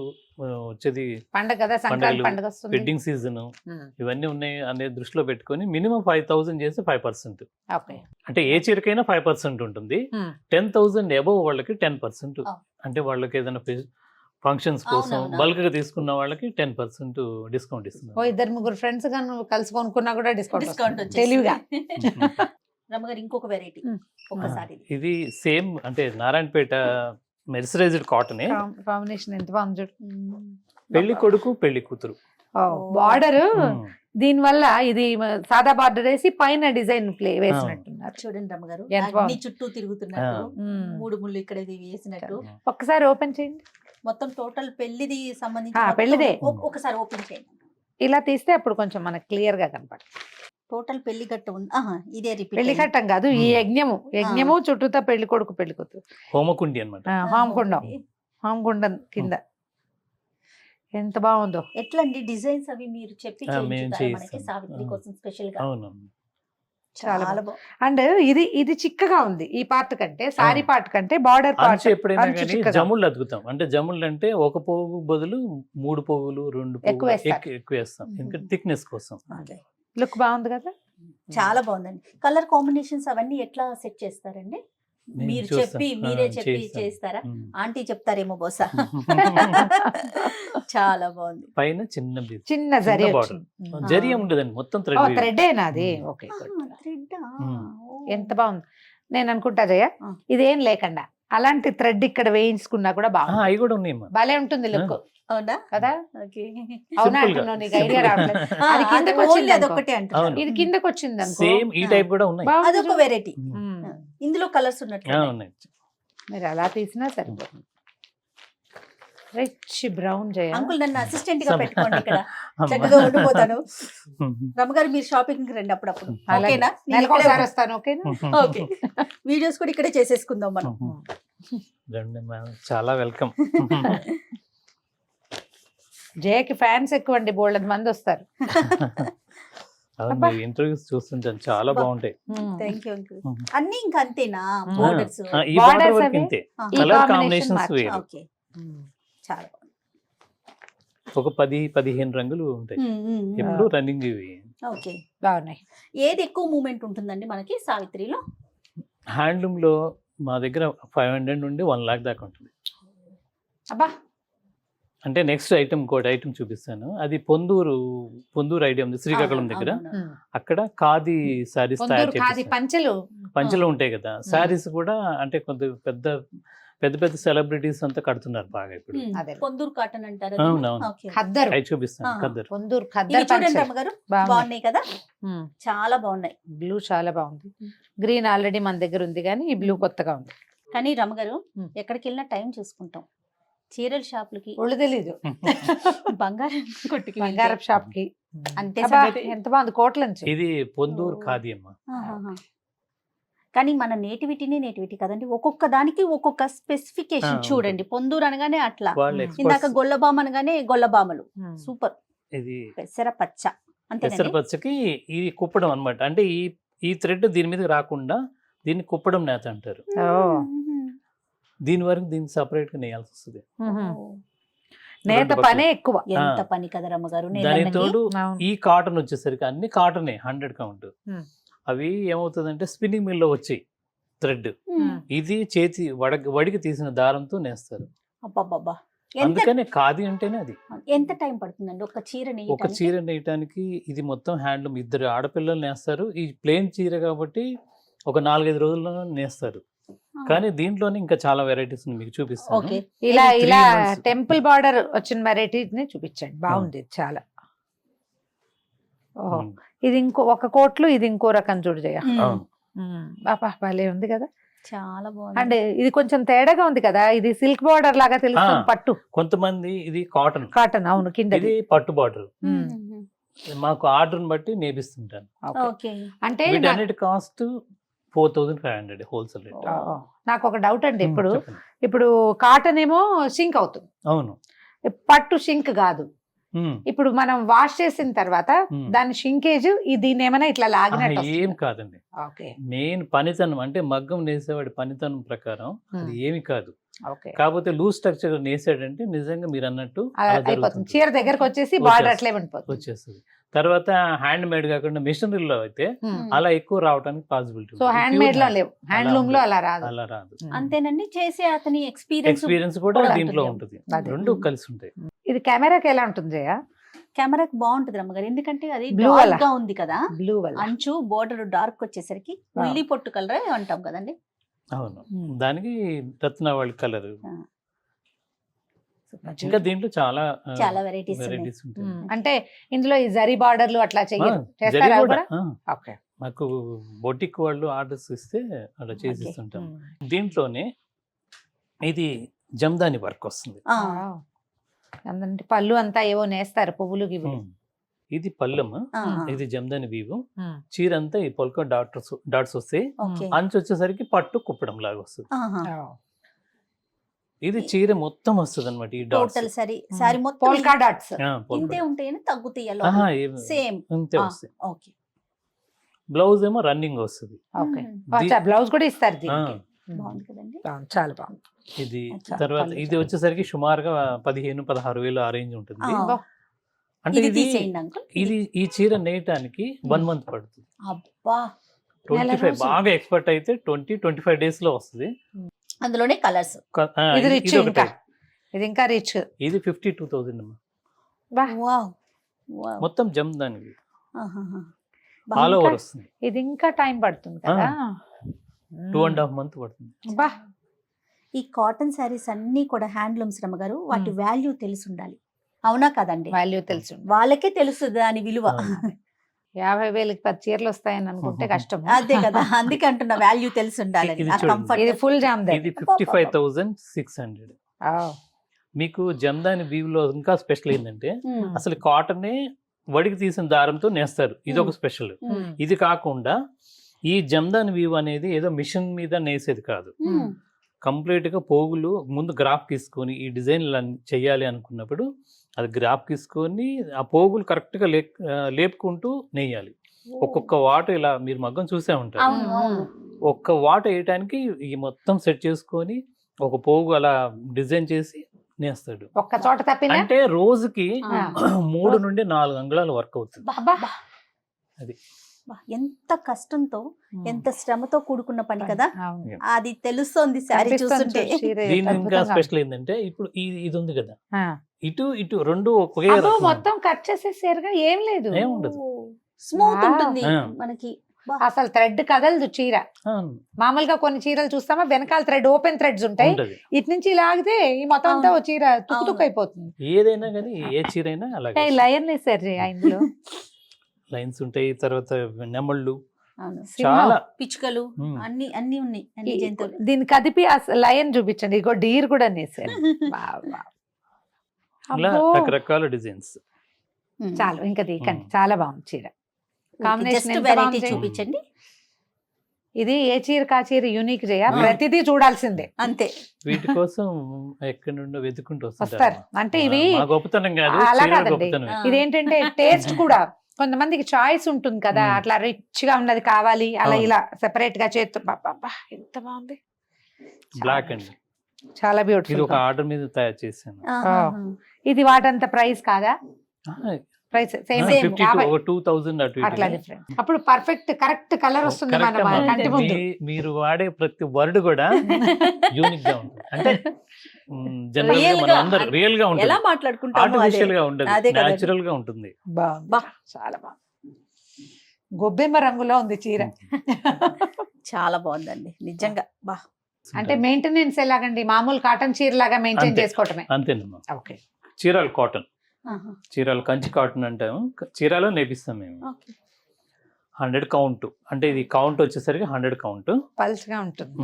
వచ్చేది, పండగ కదా, సంక్రాంతి పండగ వస్తుంది, వెడ్డింగ్ సీజన్ ఇవన్నీ ఉన్నాయి అనే దృష్టిలో పెట్టుకొని మినిమం 5000 చేసి 5%. ఓకే, అంటే ఏ చీరకైనా 5% ఉంటుంది. 10,000 అబవ్ వాళ్ళకి 10%. అంటే వాళ్ళకి ఏదైనా ఫంక్షన్స్ కోసం అవునవును. బల్క్ గా తీసుకున్న వాళ్ళకి 10% డిస్కౌంట్ ఓ ఇస్తున్నారు. ఇద్దరు ముగ్గురు ఫ్రెండ్స్ గా కలిసి కొనుక్కున్నా కూడా డిస్కౌంట్ డిస్కౌంట్ వచ్చేసి తెలివిగా. రమ్మగారు ఇంకొక వెరైటీ ఉమ్. ఒక్కసారి ఇది. ఇది సేమ్ అంటే నారాయణపేట మెర్సరైజ్డ్ కాటనే. కాంబినేషన్ ఎంత బాగుంది చూడు. పెళ్లి కొడుకు పెళ్లి కూతురు. బార్డర్ ఉమ్. దీని వల్ల ఇది సాదా బార్డర్ వేసి పైన డిజైన్ ప్లే వేసినట్టున్నారు. చూడండి రమ్మగారు ఎంత అన్ని బాగుంది. చుట్టూ తిరుగుతున్నట్టు ఉమ్. 3 ముళ్ళు ఇక్కడ ఇది వేసినట్టు ఒక్కసారి ఓపెన్ చేయండి. మొత్తం టోటల్ పెళ్లిది సంబంధించి ఆ, మొత్తం పెళ్లిదే. ఒకసారి ఓపెన్ చేయండి. ఇలా తీస్తే అప్పుడు కొంచెం మనకు క్లియర్ గా కనపడుతుంది. టోటల్ పెళ్లి గట్ట ఉంది. ఇదే రిపీట్ పెళ్లి కట్టం కాదు, ఈ యజ్ఞము చుట్టూతా పెళ్లి కొడుకు పెళ్లి కూతురు. హోమకుండి అనమాట. హోమకుండం, హోమకుండం కింద ఎంత బాగుందో. ఎట్లా అండి డిజైన్స్ అవి మీరు చెప్పి మేము చేయించుతారా మనకి చేయిస్తాం. సావిత్రి కోసం స్పెషల్ గా? అవును. చాలా చాలా బాగుంది. అండ్ ఇది చిక్కగా ఉంది ఈ పార్ట్ కంటే, సారీ పార్ట్ కంటే బార్డర్ అంచు పార్ట్ ఎప్పుడైనా అంచు కానీ చిక్కగా. జముళ్ళు అద్దుతాం. అంటే జముళ్ళు అంటే ఒక పోగు బదులు 3 పోగులు 2 ఎక్కువ పోగులు వేస్తారు. ఎక్కువ వేస్తాం. ఎందుకంటే థిక్నెస్ కోసం. అదే. లుక్ బాగుంది కదా. చాలా బాగుందండి. కలర్ కాంబినేషన్స్ అవన్నీ ఎట్లా సెట్ చేస్తారండి? నేను మీరు చూస్తాను. చెప్పి మీరే చెప్పి చేస్తాను. చేస్తారా? ఉమ్. ఆంటీ చెప్తారేమో బహుశా. చాలా బాగుంది. పైన చిన్న బీచ్. చిన్న జరి చిన్న వచ్చింది. జరి ఉండదండి, మొత్తం థ్రెడ్. థ్రెడ్ ఏనాది. ఓకే, థ్రెడ్ ఎంత బాగుంది. నేను అనుకుంటా జయ ఇదేం లేకుండా అలాంటి థ్రెడ్ ఇక్కడ వేయించుకున్నా కూడా బాగుంది. అవి కూడా ఉన్నాయి. భలే ఉంటుంది లుక్ అవునా? కదా. ఓకే. అవునా Simple గా. అంటున్నావు, నీకు ఐడియా రావట్లేదు. అది కిందకు వచ్చింది అనుకో. అదొకటి అవును. అంటారు. ఇది కిందకు వచ్చింది అనుకో. సేమ్ ఈ టైప్ కూడా ఉన్నాయి. బాగుంది అదొక చూడు. వెరైటీ. ఉమ్. ఇందులో కలర్స్ ఉన్నట్లు ఉన్నాయి. మీరు అలా తీసినా సరిపోతుంది. రిచ్ బ్రౌన్ జయ. అంకుల్ నన్ను అసిస్టెంట్ గా సమ- పెట్టుకోండి ఇక్కడ. అమ్మా. చక్కగా ఉండిపోతాను. రమ్మగారు మీరు షాపింగ్ రండి అప్పుడప్పుడు. అలాగే. ఓకేనా? నేను నెలకు ఇక్కడే ఒకసారి వస్తాను. ఓకేనా. ఓకే. వీడియోస్ కూడా ఇక్కడే చేసేసుకుందాం మనం. రండి మేడం, చాలా వెల్కమ్. జయకి ఫ్యాన్స్ ఎక్కువ అండి, బోల్డ్ మంది వస్తారు. అవును, మీ ఇంటర్వ్యూస్ చూస్తుంటాను, చాలా బాగుంటాయి. Thank you uncle. Mhm. అన్ని ఇంకా అంతేనా? Mm. బోర్డర్స్. ఈ Borders బార్డర్ వరకు అవి? ఇంతే. ఈ కలర్ combination కాంబినేషన్స్ మార్చు. వేరు. ఓకే. చాలా బాగుంది. ఒక 10-15 రంగులు ఉంటాయి ఎప్పుడు రన్నింగ్ ఇవి. ఓకే. బాగున్నాయి. ఏది ఎక్కువ మూమెంట్ ఉంటుందండి మనకి సావిత్రిలో? హ్యాండ్లూమ్ లో మా దగ్గర 500 నుండి 1 lakh దాకా ఉంటుంది. అబ్బా, అంటే నెక్స్ట్ ఐటమ్ ఇంకోటి ఐటమ్ చూపిస్తాను. అది పొందూరు ఐడియా ఉంది శ్రీకాకుళం దగ్గర. అవును. అక్కడ ఖాదీ సారీస్ తయారు పొందూరు ఖాదీ చేస్తారు. పంచెలు. పంచలు ఉంటాయి కదా, సారీస్ కూడా అంటే కొంత పెద్ద సెలబ్రిటీస్ అంతా కడుతున్నారు బాగా ఇప్పుడు. Mm. అదే. పొందూరు కాటన్ అంటారు. అవును, అవును. ఖద్దరు. అవి చూపిస్తాను. ఖద్దరు. పొందూరు ఇవి ఖద్దరు చూడండి పంచెలు అమ్మగారు, బాగున్నాయి. బాగున్నాయి కదా, చాలా బాగున్నాయి. బ్లూ చాలా బాగుంది. గ్రీన్ ఆల్రెడీ మన దగ్గర ఉంది కానీ ఈ బ్లూ కొత్తగా ఉంది. కానీ రమ్మగారు Mm. ఎక్కడికి వెళ్ళినా టైం చూసుకుంటాం. చీరల షాపులకి, ఒళ్ళు తెలీదు. బంగారం కొట్టుకి బంగారపు షాప్ కి అంతే అబ్బా, సంగతి. ఎంత బాగుంది. కోట్ల నుంచి. ఇది పొందూరు ఖాదీ అమ్మ. ఆహాహా. కానీ మన నేటివిటీ కదండి, ఒక్కొక్క దానికి ఒక్కొక్క స్పెసిఫికేషన్ ఆ, చూడండి. పొందూరు అనగానే అట్లా, వాళ్ళు ఇందాక ఎక్స్పర్ట్స్. గొల్లబామ అనగానే గొల్లబామలు. ఉమ్. సూపర్. ఇది పెసర పచ్చ అంతేనండి. పెసరపచ్చకి ఇది కుప్పడం అన్నమాట. అంటే ఈ థ్రెడ్ దీని మీద రాకుండా దీన్ని కుప్పడం నేత అంటారు. ఓ. దీని వరకు దీన్ని సపరేట్ గా నేయాల్సి వస్తుంది. ఉహు. ఓ. నేత రెండు పనే ఎక్కువ. ఎంత పని కదా రమ్మగారు. దాని తోడు అవును. ఈ కాటన్ వచ్చేసరికి అన్ని కాటనే 100 కౌంట్. Hmm. అవి ఏమవుతుందంటే స్పిన్నింగ్ మిల్ లో వచ్చాయి థ్రెడ్. ఇది చేతి వడికి తీసిన దారంతో నేస్తారు. అబ్బబ్బబ్బా. ఎంత అందుకనే ఖాదీ అంటేనే అది. ఎంత టైం పడుతుందండి ఒక చీర ఒక నేయటానికి? చీర నేయటానికి ఇది మొత్తం హ్యాండ్లూమ్, 2 ఆడపిల్లలు నేస్తారు. ఈ ప్లెయిన్ చీర కాబట్టి ఒక 4-5 రోజుల్లో నేస్తారు. కానీ దీంట్లోనే ఇంకా చాలా వెరైటీస్ మీకు చూపిస్తాను. ఓకే. ఇలా ఇది 3 ఇలా months. టెంపుల్ బార్డర్ వచ్చిన వెరైటీని చూపించండి. బాగుంది ఇది చాలా. ఓహో, Hmm. ఇది ఒక కోట్లు, ఇది ఇంకో రకం చూడు జయ. అవును. బాబా భలే ఉంది కదా. చాలా అండ్ బాగుంది. ఇది కొంచెం తేడాగా ఉంది కదా. ఇది సిల్క్ బార్డర్ లాగా తెలుస్తుంది. పట్టు కొంతమంది ఇది కాటన్, కాటన్. అవును, కింద ఇది పట్టు బార్డర్. మాకు ఆర్డర్ బట్టి నేపిస్తుంటాను. ఓకే. అంటే వీటన్నిటి కాస్ట్ 4500 హోల్సేల్ రేట్. నాకు ఒక డౌట్ అండి. ఇప్పుడు కాటన్ ఏమో షింక్ అవుతుంది, అవును. పట్టు షింక్ కాదు. ఇప్పుడు మనం వాష్ చేసిన తర్వాత దాని షింకేజ్ దీన్ని ఏమైనా ఇట్లా లాగినట్టు ఏం కాదండి. ఓకే, మెయిన్ పనితనం అంటే మగ్గం నేసేవాడి పనితనం ప్రకారం అది ఏమి కాదు. ఓకే. కాకపోతే లూజ్ స్ట్రక్చర్ నేసాడంటే నిజంగా మీరు అన్నట్టు అలా అయిపోతుంది. జరుగుతుంది. చీర దగ్గరకు వచ్చేసి బార్డర్ అట్లే ఉండిపోతుంది. వచ్చేస్తుంది. తర్వాత హ్యాండ్ మేడ్ కాకుండా మిషనరీలో అయితే అలా ఎక్కువ రావడానికి పాసిబిలిటీ సో హ్యాండ్ మేడ్ లో లేవు, హ్యాండ్లూమ్ లో అలా రాదు. అలా రాదు. అంతేనండి, చేసే అతని ఎక్స్పీరియన్స్ ఎక్స్పీరియన్స్ కూడా కూడా దీంట్లో ఉంటుంది. ఉంటుంది, అదే. రెండు కలిసి ఉంటాయి. ఇది కెమెరాకి ఎలా ఉంటుంది జయ? కెమెరాకి బాగుంటది రమ్మగారు, ఎందుకంటే అది Blue డార్క్ అలా. గా ఉంది కదా, బ్లూ వల్ల. అంచు బోర్డర్ డార్క్ వచ్చేసరికి ఉల్లి పొట్టు కలర్ అంటాం కదండి. అవును, దానికి రత్నావళి కలర్. ఆ. ఇంకా దీంట్లో చాలా చాలా వెరైటీస్ వెరైటీస్ ఉంటాయి. అంటే ఇందులో ఈ జరీ బార్డర్లు అట్లా చెయ్యరు, జరీ చేస్తారా అవి కూడా, కూడా? ఆ, ఓకే. మాకు బొటిక్ వాళ్ళు ఆర్డర్స్ ఇస్తే అలా చేసి ఇస్తుంటాం. దీంట్లోనే ఇది జమ్దాని వర్క్ వస్తుంది. అంటే పళ్ళు అంతా ఏవో నేస్తారు, పువ్వులు గివ్వులు. ఇది పల్లెం, ఇది జమ్దాని వీవు. చీర అంతా ఈ పొలక డాట్స్ వస్తాయి. అంచు వచ్చేసరికి పట్టు కుప్పడం లాగా వస్తుంది. ఇది చీర మొత్తం వస్తుంది అనమాట. ఈ డాట్స్ టోటల్ సారీ మొత్తం పోల్కా డాట్స్. ఇంతే ఉంటాయని తగ్గుతాయి సేమ్. ఇంతే వస్తాయి. ఓకే. బ్లౌజ్ ఏమో రన్నింగ్ వస్తుంది. ఓకే, బ్లౌజ్ కూడా ఇస్తారు ఆ, దీనికి. బాగుంది కదండి. చాలా బాగుంది. ఇది అచ్చా, తర్వాత పళ్ళు ఇది వచ్చేసరికి సుమారుగా 15,000-16,000 ఆ రేంజ్ ఉంటుంది. ఆ. అంటే ఇది ఇది తీసేయండి అంకుల్. ఇది ఈ చీర నేయటానికి 1 month పడుతుంది. అబ్బా, 25 రోజులు. బాగా ఎక్స్పర్ట్ అయితే 20-25 days లో వస్తుంది. అందులోనే కలర్స్. ఇది రిచ్, ఇది ఒక ఇంకా type. ఇది ఇంకా రిచ్. ఇది 52,000 అమ్మా. Wow wow. మొత్తం జమ్దానికి ఆహాహా. ఆల్ ఓవర్ వస్తుంది. ఇది ఇంకా టైం పడుతుంది కదా. 2.5 months పడుతుంది. బా, ఈ కాటన్ శారీస్ అన్ని కూడా హ్యాండ్లూమ్స్ రమ్మగారు, వాటి వాల్యూ తెలిసి ఉండాలి, అవునా కదండి? వాల్యూ తెలుసు. వాళ్ళకే తెలుసు దాని విలువ. 50,000కి 10 చీరలు వస్తాయని అనుకుంటే కష్టం. అదే కదా, అందుకే అంటున్నా వాల్యూ తెలిసి ఉండాలి. ఇది ఆ చూడండి. కంఫర్ట్. ఇది ఫుల్ జామ్దాని. ఇది 55,600. మీకు జమ్దాని వీవ్ లో ఇంకా స్పెషల్ ఏంటంటే అసలు కాటనే వడికి తీసిన దారంతో నేస్తారు. ఇది ఒక స్పెషల్. ఇది కాకుండా ఈ జమ్దాని వీవ్ అనేది ఏదో మిషన్ మీద నేసేది కాదు. కంప్లీట్ గా పోగులు ముందు గ్రాఫ్ తీసుకొని ఈ డిజైన్లు చెయ్యాలి అనుకున్నప్పుడు అది గ్రాఫ్ తీసుకొని ఆ పోగులు కరెక్ట్ గా లేపుకుంటూ నేయాలి. ఒక్కొక్క వాట ఇలా మీరు మగ్గం చూసే ఉంటారు. ఒక్క వాట వేయటానికి ఈ మొత్తం సెట్ చేసుకొని ఒక పోగు అలా డిజైన్ చేసి నేస్తాడు. ఒక్క చోట తప్పినా అంటే రోజుకి 3 నుండి 4 అంగుళాల వర్క్ అవుతుంది. అది ఎంత కష్టంతో ఎంత శ్రమతో కూడుకున్న పని కదా, అవును. అది తెలుస్తోంది శారీ చూస్తుంటే. దీని ఇంకా స్పెషల్ ఏంటంటే ఇప్పుడు ఇది ఉంది కదా, ఇటు ఇటు రెండు ఒకే అదో రకం. మొత్తం కట్ చేసేసారుగా, ఏం లేదు. ఏం ఉండదు. స్మూత్ ఉంటుంది ఆ. మనకి. అసలు థ్రెడ్ కదలదు చీర. ఆ, మామూలుగా కొన్ని చీరలు చూస్తామా, వెనకాల థ్రెడ్ ఓపెన్ థ్రెడ్స్ ఉంటాయి, ఉంటది. ఇటు నుంచి లాగితే ఈ మొత్తం అంతా ఓ చీర తుక్కు తుక్కు అయిపోతుంది. ఏదైనా కానీ ఏ చీర అయినా అలాగే లయన్ వేసారు ఇందులో. లైన్స్ ఉంటాయి. తర్వాత నెమళ్ళు అవును. చాలా పిచ్చుకలు ఉమ్. అన్ని అన్ని ఉన్నాయి, అన్ని జంతువులు. దీన్ని కదిపి లయన్ చూపించండి. ఇగో డీర్ కూడా నేసారు. ఇలా అబ్బో. రకరకాల డిజైన్స్. చాలు ఇంకా తీకండి. చాలా బాగుంది చీర. కాంబినేషన్ జస్ట్ ఎంత వెరైటీ బాగుంది. చూపించండి. ఇది ఏ చీర కా చీర యూనిక్ చేయ, ప్రతిదీ చూడాల్సిందే. అంతే. వీటి కోసం ఎక్కడి నుండో వెతుకుంటూ వస్తారు. అంటే ఇవి మా గొప్పతనం కాదు, అలా చీరల కాదండి. గొప్పతనమే. ఇదేంటంటే టేస్ట్ కూడా కొంతమందికి చాయిస్ ఉంటుంది కదా, అట్లా రిచ్ గా ఉన్నది కావాలి, అలా అవును. ఇలా సెపరేట్ గా చేస్తూ ఎంత బాగుంది. బ్లాక్ అండి. చాలా ఇది బ్యూటిఫుల్. ఒక ఆర్డర్ మీద తయారు చేశాను. ఇది వాటంత ప్రైస్ కాదా? ప్రైస్ సేమ్ 2,000 అటు అట్లా ఇటు. డిఫరెంట్. అప్పుడు పర్ఫెక్ట్ కరెక్ట్ కలర్ వస్తుంది Correct మన అమ్మా. కంటి ముందు. మీరు వాడే ప్రతి వర్డ్ కూడా యూనిక్ గా ఉంటుంది. అంటే జనరల్ గా Real మనం గా, అందరూ రియల్ గా ఉంటుంది, ఎలా మాట్లాడుకుంటామో అదే. ఆర్టిఫిషియల్ గా ఉండదు, అదే కదండి. న్యాచురల్ గా ఉంటుంది. బాగుంది. చాలా బాగుంది. గొబ్బెమ్మ రంగులో ఉంది చీర. చాలా బాగుందండి నిజంగా. బా, అంటే మెయింటెనెన్స్ ఎలాగండి? మామూలు కాటన్ చీర లాగా మెయింటైన్ అంతే. చేసుకోవటమే. అంతేనమ్మా. ఓకే. చీరాలు కాటన్, ఆహా. చీరాలు కంచి కాటన్ అంటాము. చీరాలో నేపిస్తాం మేము. ఓకే. 100 కౌంట్. అంటే ఇది కౌంట్ వచ్చేసరికి 100 కౌంట్. పల్స్ గా ఉంటుంది.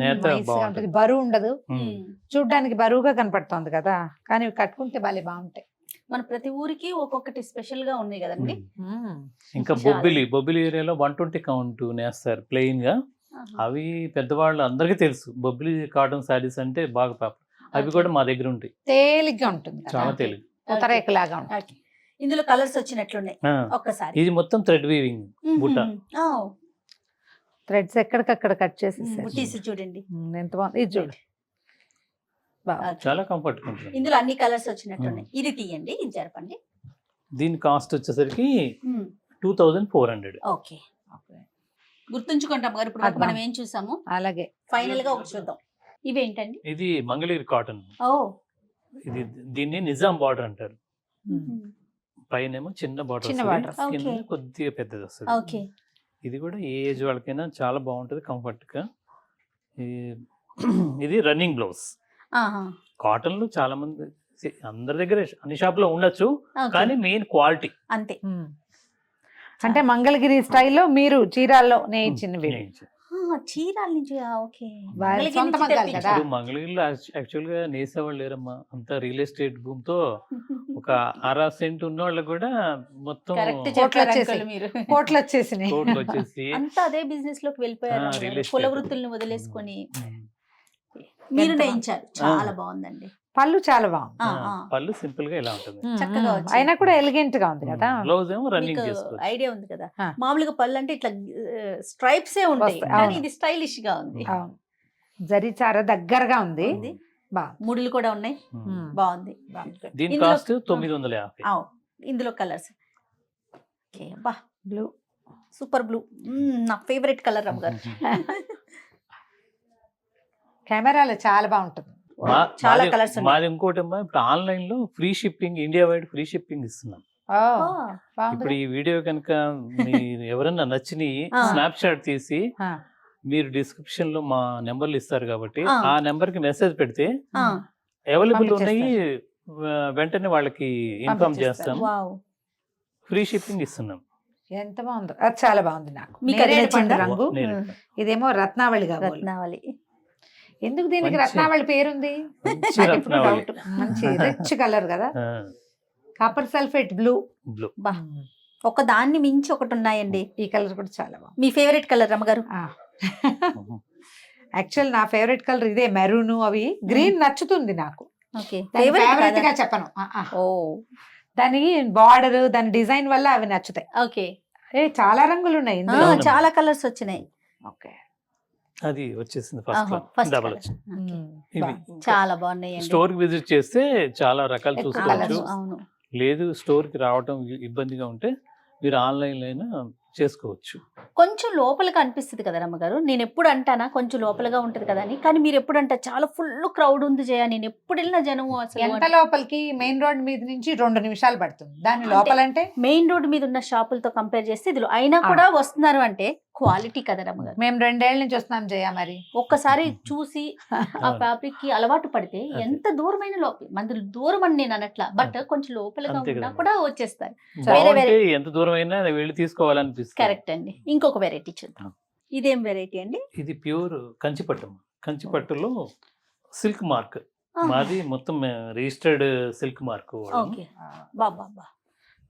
నేత Nice గా బాగుంటుంది. ఉంటుంది. బరువు ఉండదు. ఉమ్. చూడ్డానికి బరువుగా కనపడుతుంది కదా, కానీ ఇవి కట్టుకుంటే భలే బాగుంటాయి. మన ప్రతి ఊరికి ఒక్కొక్కటి స్పెషల్ గా ఉన్నాయి కదండి. ఇంకా చాలా. బొబ్బిలి ఏరియాలో 120 కౌంట్ నేస్తారు ప్లెయిన్ గా. ఆహా. అవి పెద్దవాళ్ళు అందరికీ తెలుసు. బొబ్బిలి కాటన్ శారీస్ అంటే బాగా పాపం. అవి కూడా మా దగ్గర ఉంటాయి. తేలిగ్గా ఉంటుంది కదా. చాలా తెలుగు. ఉత్తరేక లాగా ఉంటుంది. ఓకే. ఇందులో కలర్స్ వచ్చినట్లున్నాయి ఒక్కసారి. ఇది మొత్తం థ్రెడ్ వీవింగ్ బుట్ట. థ్రెడ్స్ ఎక్కడికక్కడ కట్ చేసేసారు. బుట్టీస్ చూడండి. ఎంత బాగుంది. ఇది చూడు. బాగుంది. ఓకే. చాలా కంఫర్ట్ ఉంటుంది. ఇందులో అన్ని కలర్స్ వచ్చినట్లున్నాయి. ఇది తీయండి, ఇది జరపండి. దీని కాస్ట్ వచ్చేసరికి 2400. ఓకే గుర్తుంచుకోండి అమ్మగారు. ఇప్పుడు వరకు మనం ఏం చూసాము, అలాగే ఫైనల్ గా ఒకటి చూద్దాం. ఇవేంటండి? ఇది మంగళగిరి కాటన్. ఓ ఇది దీన్ని నిజాం బార్డర్ అంటారు. పైన ఏమో చిన్న చిన్న బార్డర్, border. కింద Okay. కొద్దిగా పెద్దది వస్తుంది. ఓకే ఇది కూడా ఏ ఏజ్ వాళ్ళకైనా చాలా బాగుంటుంది, కంఫర్ట్ గా. ఇది రన్నింగ్ బ్లౌజ్. కాటన్లు చాలా మంది అందరి దగ్గర అన్ని షాప్ లో ఉండొచ్చు, కానీ మెయిన్ క్వాలిటీ. అంతే. అంటే మంగళగిరి స్టైల్లో మీరు చీరాల్లో నేయించినవి. చీరాల నుంచి. ఓకే వారి సొంత మగ్గాలు కదా. ఇప్పుడు మంగళగిరిలో యాక్చువల్ గా నేసేవాళ్ళు లేరమ్మా, అంతా రియల్ ఎస్టేట్ భూమితో ఒక 6 సెంట్ ఉన్న వాళ్ళు కూడా మొత్తం కరెక్ట్ కోట్లు చెప్పారు వచ్చేసి. uncle మీరు. కోట్లు వచ్చేసినాయి. కోట్లు వచ్చేసి అంతా అదే బిజినెస్ లోకి వెళ్ళిపోయారు ఆ, అమ్మగారు. real estate. కుల వృత్తుల్ని వదిలేసుకొని ఉమ్. మీరు ఎంత నేయించారు. చాలా బాగుందండి. పళ్ళు చాలా బాగుంది. పళ్ళు సింపుల్ గా ఇలా ఉంటుంది. చక్కగా వచ్చింది. అయినా కూడా ఎలిగెంట్ గా ఉంది కదా. బ్లౌజ్ ఏమో రన్నింగ్ మీకు చేసుకోవచ్చు. ఐడియా ఉంది కదా, ఆ. మామూలుగా పళ్ళు అంటే ఇట్లా స్ట్రైప్స్ ఏ ఉంటాయి, వస్తాయి, కానీ అవును. ఇది స్టైలిష్ గా ఉంది. అవును. జరీ చార దగ్గరగా ఉంది. ఉంది. బాగుంది. ముడులు కూడా ఉన్నాయి. ఉమ్. బాగుంది. దీని ఇందులో- కాస్ట్ 950. ఆ, ఇందులో కలర్స్. ఓకే బా బ్లూ సూపర్ బ్లూ, నా ఫేవరెట్ కలర్ అమ్మగారు. కెమెరాలో చాలా బాగుంటుంది. చాలా కలర్స్ ఉన్నాయి. మాది ఇంకోటి అమ్మా, ఇప్పుడు ఆన్లైన్ లో free shipping, India wide free shipping ఇస్తున్నాం. ఓ, ఆ, బాగుంది. ఇప్పుడు ఈ వీడియో కనుక మీరు ఎవరైనా నచ్చిన ఆ. స్నాప్ షాట్ తీసి ఆ, మీరు డిస్క్రిప్షన్ లో మా నెంబర్లు ఇస్తారు కాబట్టి ఆ. ఆ నెంబర్ కి మెసేజ్ పెడితే ఆ, అవైలబుల్ ఉన్నాయి, పంపించేస్తారు. వెంటనే వాళ్ళకి ఇన్ఫార్మ్ పంపించేస్తారు. చేస్తాం. వావ్. ఫ్రీ షిప్పింగ్ ఇస్తున్నాం. ఎంత బాగుందో. అది చాలా బాగుంది. నాకు మీకు అది నేరేడు పండు నచ్చిందా? రంగు. నేరేడు. ఇదేమో రత్నావళి కాబోలు. రత్నావళి. ఎందుకు దీనికి మంచి- రత్నావళి పేరుంది? మంచి నాకు ఎప్పుడూ రత్నావళి. డౌట్. మంచి రిచ్ కలర్ కదా. ఆ, కాపర్ సల్ఫేట్ బ్లూ. బ్లూ. బా ఒక దాన్ని మించి ఒకటి ఉన్నాయండి. ఈ కలర్ కూడా చాలా బాగుంది. మీ ఫేవరెట్ కలర్ అమ్మగారు? యాక్చువల్ నా ఫేవరెట్ కలర్ ఇదే, మెరూన్. అవి గ్రీన్ నచ్చుతుంది నాకు. ఓకే ఫేవరెట్ గా చెప్పను. ఓ దాని బార్డర్, దాని డిజైన్ వల్ల అవి నచ్చుతాయి. ఓకే. చాలా రంగులు ఉన్నాయి ఇందులో. అవునమ్మా. చాలా కలర్స్ వచ్చినాయి. ఓకే. అది వచ్చేసింది ఆహా, ఫస్ట్ first డబల్ colour. ఇవి బాగుంది. చాలా బాగున్నాయి. స్టోర్ కి విజిట్ చేస్తే చాలా రకాలు ఎక్కువ చూసుకోవచ్చు. colours. అవును. లేదు స్టోర్ కి రావడం ఇబ్బందిగా ఉంటే మీరు ఆన్లైన్ లో అయినా చేసుకోవచ్చు. కొంచెం లోపలికి అనిపిస్తుంది కదా రమ్మగారు. నేను ఎప్పుడు అంటానా కొంచెం లోపలగా ఉంటది కదా అని, కానీ మీరు ఎప్పుడు అంటారు చాలా ఫుల్ క్రౌడ్ ఉంది జయ, నేను ఎప్పుడు వెళ్ళిన జనం అసలు ఎంత లోపలికి మెయిన్ రోడ్ మీద నుంచి 2 నిమిషాలు పడుతుంది. దాని లోపలంటే మెయిన్ రోడ్ మీద ఉన్న షాపులతో కంపేర్ చేస్తే ఇది అయినా కూడా వస్తున్నారు అంటే క్వాలిటీ కదా రమ్మగారు. మేము 2 ఏళ్ల నుంచి వస్తున్నాం జయ. మరి ఒక్కసారి చూసి ఆ అవును. ఫ్యాబ్రిక్ కి అలవాటు పడితే అదే. ఎంత దూరమైన లోపల మంది దూరం అని నేను అనట్లా, బట్ కొంచెం లోపలగా అంతే ఉన్నా కదా. కూడా వచ్చేస్తారు. బాగుంటే ఎంత దూరం అయినా వెళ్ళి తీసుకోవాలనిపిస్తుంది. కరెక్ట్ అండి. ఇంకొక వెరైటీ చూద్దాం. ఇదేం వెరైటీ అండి? ఇది ప్యూర్ కంచిపట్టు. కంచిపట్టులో సిల్క్ మార్క్ మాది మొత్తం రిజిస్టర్డ్ సిల్క్ మార్క్. ఓకే బాబా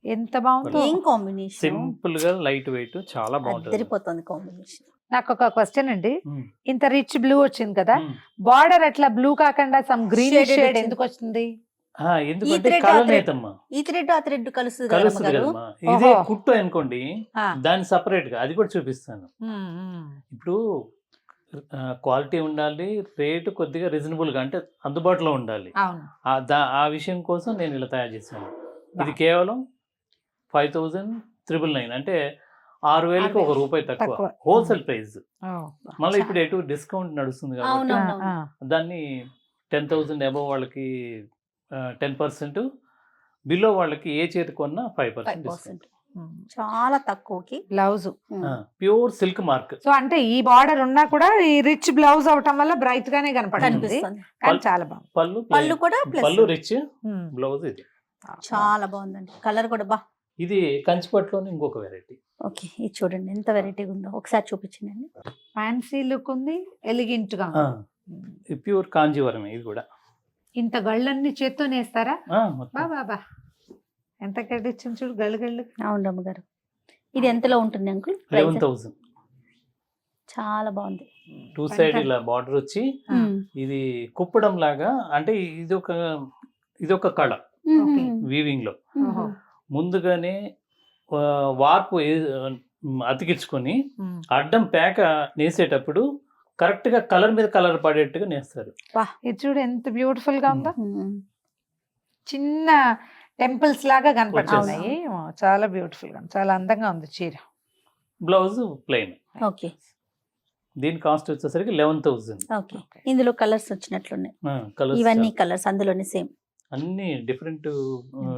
ఎంత బాగుందో. ఏం కాంబినేషన్, సింపుల్ గా లైట్ వెయిట్ చాలా బాగుంటుంది. అద్దరిపోతుంది కాంబినేషన్. నాకు ఒక క్వశ్చన్ అండి. ఉమ్. ఇంత రిచ్ బ్లూ వచ్చింది కదా, ఉమ్. బార్డర్ అట్లా బ్లూ కాకుండా సమ్ గ్రీన్ Shaded షేడ్ వచ్చింది. ఎందుకు వచ్చింది? ఎందుకంటే thread, కలర్ ఆ thread. నేతమ్మా ఈ థ్రెడ్ ఆ థ్రెడ్ కలుస్తుంది కదా కలుస్తుంది రమ్మగారు. కదమ్మా. ఇదే ఓహో. కుట్టు అనుకోండి, ఆ, దాన్ని సపరేట్ గా అది కూడా చూపిస్తాను. ఉమ్. ఇప్పుడు క్వాలిటీ ఉండాలి, రేటు కొద్దిగా రీజనబుల్ గా అంటే అందుబాటులో ఉండాలి. అవును. ఆ విషయం కోసం నేను ఇలా తయారు చేశాను. ఇది కేవలం 5,999 అంటే 6,000కి ₹1 తక్కువ. తక్కువ. Wholesale price. ఓ. మళ్ళీ ఇప్పుడు ఎటు డిస్కౌంట్ నడుస్తుంది కాబట్టి అవునవును. ఆ, దాన్ని 10,000 అబవ్ వాళ్ళకి 10%, బిలో వాళ్ళకి ఏ చేతి కొన్నా 5% 5%. ఉమ్. చాలా తక్కువకి blouse. Pure silk mark. So అంటే ఈ బార్డర్ ఉన్నా కూడా ఈ రిచ్ బ్లౌజ్ అవటం వల్ల బ్రైట్ గానే కనపడుతుంది. కనిపిస్తుంది. కానీ చాలా బాగుంది. పళ్ళు పళ్ళు కూడా పళ్ళు ప్లస్ రిచ్, ఉమ్. బ్లౌజ్ ఇది. చాలా బాగుందండి. కలర్ కూడా బా. ఇది కంచిపట్టులోని ఇంకొక వెరైటీ. ఓకే ఇది చూడండి ఎంత వెరైటీగా ఉందో, ఒకసారి చూపించండి. ఫ్యాన్సీ లుక్ ఉంది, ఎలిగెంట్ గా ఉంది. ప్యూర్ కాంజీవరం ఇది కూడా. ఇంత గళ్ళన్ని చేత్తో నేస్తారా? మొత్తం. బాబా ఎంత కట్టించింది చూడు, గళ్ళు గళ్ళు. అవును రమ్మగారు. ఇది ఎంతలో ఉంటుంది అంకుల్? 11,000. చాలా బాగుంది. 2 సైడ్ ఇలా బార్డర్ వచ్చి ఇది కుప్పడం లాగా, అంటే ఇది ఒక కళ ఓకే. వీవింగ్ లో. ఓహో. ముందుగానే వార్పు అతికించుకొని ఉమ్. అడ్డం పేక నేసేటప్పుడు కరెక్ట్ గా కలర్ మీద కలర్ పడేట్టుగా నేస్తారు. ఇది చూడు ఎంత బ్యూటిఫుల్ గా ఉందో. చిన్న టెంపుల్స్ లాగా కనపడుతున్నాయి. చాలా బ్యూటిఫుల్ గా, చాలా అందంగా ఉంది చీర. Blouse plain. ఓకే దీని కాస్ట్ వచ్చేసరికి 11,000. ఓకే. ఇందులో కలర్స్ వచ్చినట్లున్నాయి. కలర్స్ ఇవన్నీ కలర్స్ అందులోనే సేమ్. అన్ని డిఫరెంట్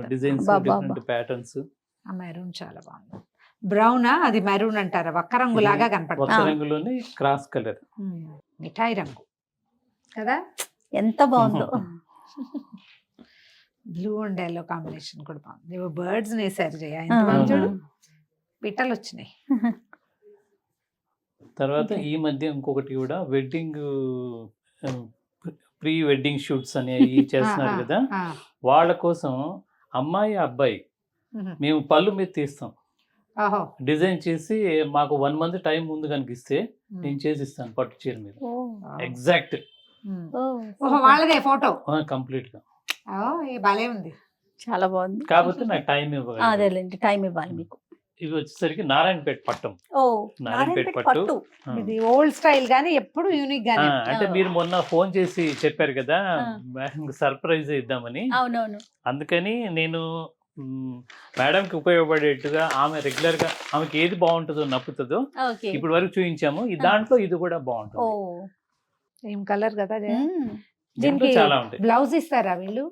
డిజైన్స్, బాబా, డిఫరెంట్ ప్యాటర్న్స్. ఆ మెరూన్ చాలా బాగుంది. బ్రౌనా, అది మెరూన్ అంటారా, ఒక్క రంగు లాగా ఒక్క కనపడుతుంది. రంగులోనే క్రాస్ కలర్. మిఠాయి రంగు కదా, ఎంత బాగుందో. బ్లూ అండ్ ఎల్లో కాంబినేషన్ కూడా బాగుంది. బర్డ్స్ వేసారు జయ, ఎంత బాగుంది చూడు, పిట్టలు వచ్చినాయి. తర్వాత Okay. ఈ మధ్య ఇంకొకటి కూడా వెడ్డింగ్ ప్రీ వెడ్డింగ్ షూట్స్ అనేవి చేస్తున్నారు కదా, వాళ్ళ కోసం అమ్మాయి అబ్బాయి మేము పళ్ళు మీద తీస్తాం, ఓహో, డిజైన్ చేసి మాకు 1 month టైం ముందు కనిపిస్తే నేను చేసి ఇస్తాను పట్టు చీర మీద ఎగ్జాక్ట్ ఓహో, వాళ్ళదే ఫోటో కంప్లీట్ గా. భలే ఉంది. చాలా బాగుంది. కాకపోతే నాకు టైం ఇవ్వాలి. అదేలేండి, టైం ఇవ్వాలి మీకు. ఇవి వచ్చేసరికి నారాయణపేట పట్టం. ఓ నారాయణపేట నారాయణపేట పట్టు. పట్టు. ఇది ఓల్డ్ స్టైల్ గానీ ఎప్పుడు యూనిక్ గానే. అంటే మీరు మొన్న ఫోన్ చేసి చెప్పారు కదా సర్ప్రైజ్ ఇద్దామని, అవునవును. అందుకని నేను మేడంకి ఉపయోగపడేట్టుగా ఆమె రెగ్యులర్ గా ఆమెకి ఏది బాగుంటుందో నప్పుతుందో ఓకే. ఇప్పుడు వరకు చూపించాము. ఈ దాంట్లో ఇది కూడా ఓ బాగుంటుంది. సేమ్ కలర్ కదా జయ. దీంట్లో దీనికి చాలా ఉంటాయి. బ్లౌజ్ ఇస్తారా వీళ్ళు?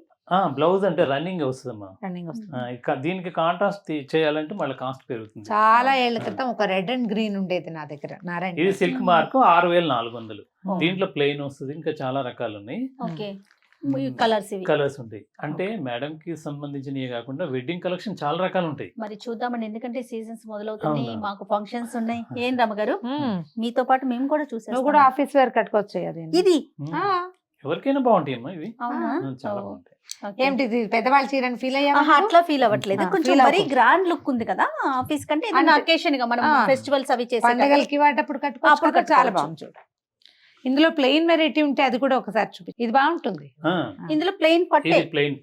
బ్లౌజ్ అంటే రన్నింగ్ వస్తుందమ్మా. రన్నింగ్ వస్తుంది. దీనికి కాంట్రాస్ట్ చేయాలంటే మళ్ళీ కాస్ట్ పెరుగుతుంది. చాలా ఏళ్ల క్రితం ఒక రెడ్ అండ్ గ్రీన్ ఉండేది నా దగ్గర, నారాయణ. ఇది సిల్క్ మార్క్ 6,400. దీంట్లో ప్లెయిన్ వస్తుంది, ఇంకా చాలా రకాలు ఉన్నాయి. ఓకే. కలర్స్ ఇవి. కలర్స్ ఉంటాయి. అంటే మేడం కి సంబంధించినవి కాకుండా వెడ్డింగ్ కలెక్షన్ చాలా రకాలు ఉంటాయి. మరి చూద్దామండి, ఎందుకంటే సీజన్స్ మొదలవుతున్నాయి, అవునా. మాకు ఫంక్షన్స్ ఉన్నాయి. ఏం రమ్మగారు, మీతో పాటు మేము కూడా చూసాం. నువ్వు కూడా ఆఫీస్ వేర్ కట్టుకోవచ్చు అది. ఇది ఎవరికైనా బాగుంటాయి అమ్మా ఇవి. అవునా? చాలా ఓ. బాగుంటాయి. ఓకే. ఏమిటి ఇది, పెద్దవాళ్ళ చీరని ఫీల్ అయ్యా? అట్లా ఫీల్ అవ్వట్లేదు, ఆ, కొంచెం feel మరీ అవ్వకు. గ్రాండ్ లుక్ ఉంది కదా ఆఫీస్ కంటే. అంటే- అకేషన్ గా మనం ఆ. ఫెస్టివల్స్ అవి చేసే పండగలకి వాటప్పుడు కట్టుకోవచ్చు అప్పుడు కదా, చాలా కట్టుకోవచ్చు. బాగుంది చూడు. ఇందులో ప్లెయిన్ వెరైటీ ఉంటే అది కూడా ఒకసారి చూపి, ఇది బాగుంటుంది. ఆ, ఇందులో ప్లెయిన్ పట్టే. ఇది ప్లెయిన్.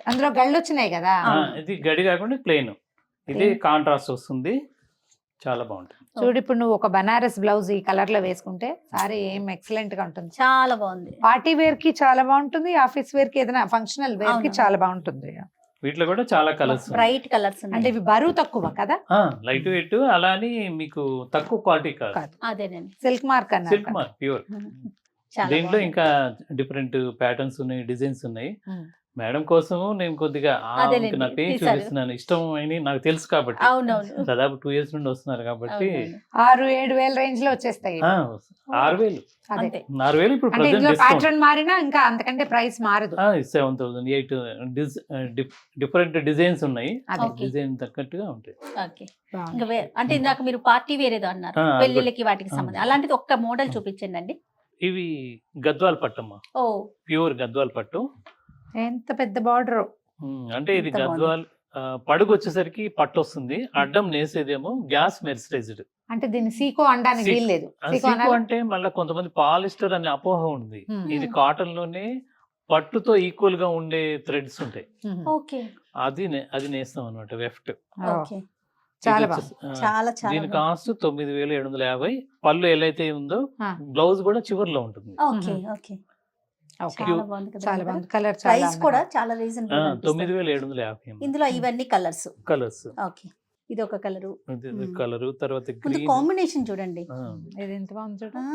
అందులో గళ్ళు వచ్చినాయి కదా. ఇది గడి కాకుండా ప్లెయిన్. ఇది కాంట్రాస్ట్ వస్తుంది, చాలా బాగుంటుంది. చూడు, ఇప్పుడు నువ్వు ఒక బనారస్ బ్లౌజ్ ఈ కలర్ లో వేసుకుంటే సారీ ఏం ఎక్సలెంట్ గా ఉంటుంది. చాలా బాగుంది. పార్టీ వేర్ కి చాలా బాగుంటుంది, ఆఫీస్ వేర్ కి ఏదైనా ఫంక్షనల్ వేర్ కి అవును. చాలా బాగుంటుంది. వీటిలో కూడా చాలా కలర్స్ బ్రైట్ కలర్స్ అంటే ఇవి బరువు తక్కువ కదా, లైట్ వెయిట్, అలా అని మీకు తక్కువ క్వాలిటీ కాదు. కాదు. అదేనండి. సిల్క్ మార్క్ అన్నారు సిల్క్ కదా. Mark pure. చాలా దీంట్లో బాగుంది. ఇంకా డిఫరెంట్ ప్యాటర్న్స్ ఉన్నాయి, డిజైన్స్ ఉన్నాయి. ఉమ్. మేడం కోసం నేను కొద్దిగా అదేలేండి, నా పేజ్ తీశారు. చూపిస్తున్నాను, ఇష్టం అని నాకు తెలుసు కాబట్టి. అవునవును. దాదాపు 2 years నుండి వస్తున్నారు కాబట్టి. అవునవును. 6-7 వేల రేంజ్ లో వచ్చేస్తాయి. 6,000. అదే. అంతే. 6,000 ఇప్పుడు అంటే ప్రజెంట్ ఇందులో డిస్కౌంట్. ప్యాటర్న్ మారినా ఇంకా అంతకంటే ప్రైస్ మారదు. 7,000, 8 డిఫరెంట్ డిజైన్స్ ఉన్నాయి. అదే. ఓకే. డిజైన్ తగ్గట్టుగా ఉంటాయి. ఓకే. బాగుంది. ఇంకా అంటే ఇందాక మీరు పార్టీ వేరేదో అన్నారు, ఆ, అది పెళ్లిళ్ళకి వాటికి సంబంధం. అలాంటిది ఒక్క మోడల్ చూపించండి అండి. ఇవి గద్వాల్ పట్టమ్మా, ఓ ప్యూర్ గద్వాల్ పట్టు. ఎంత పెద్ద బార్డర్. అంటే ఇది ఎంత బాగుంది. గద్వాల్ పడుగు వచ్చేసరికి పట్టు వస్తుంది, అడ్డం నేసేదేమో గ్యాస్ మెర్సరైజ్డ్. అంటే దీన్ని సీకో అనడానికి సీ- వీల్లేదు. సీకో సీకో అనాలి? అంటే మళ్ళీ కొంతమంది పాలిస్టర్ అనే అపోహ ఉంది. Hmm. ఇది కాటన్ లోనే పట్టుతో ఈక్వల్ గా ఉండే థ్రెడ్స్ ఉంటాయి. ఉమ్. ఓకే. అది నేస్తాం అనమాట వెఫ్ట్. ఓ, ఓకే. చాలా బాగుంది. చాలా చాలా దీని బాగుంది. కాస్ట్ 9,750. పళ్ళు ఎలా అయితే ఉందో ఆ, బ్లౌజ్ కూడా చివర్లో ఉంటుంది. ఓకే. ఓకే. ఓకే. చాలా బాగుంది కదా చాలా మేడం? బాగుంది. కలర్ చాలా ప్రైస్ అందంగా. కూడా చాలా రీజనబుల్. 9,750. ఇందులో ఇవన్నీ కలర్స్. కలర్స్. ఓకే. ఇది ఒక కలరు. కలర్ తర్వాత ముందు గ్రీన్. కాంబినేషన్ చూడండి. ఇది ఎంత బాగుంది చూడు. ఆ.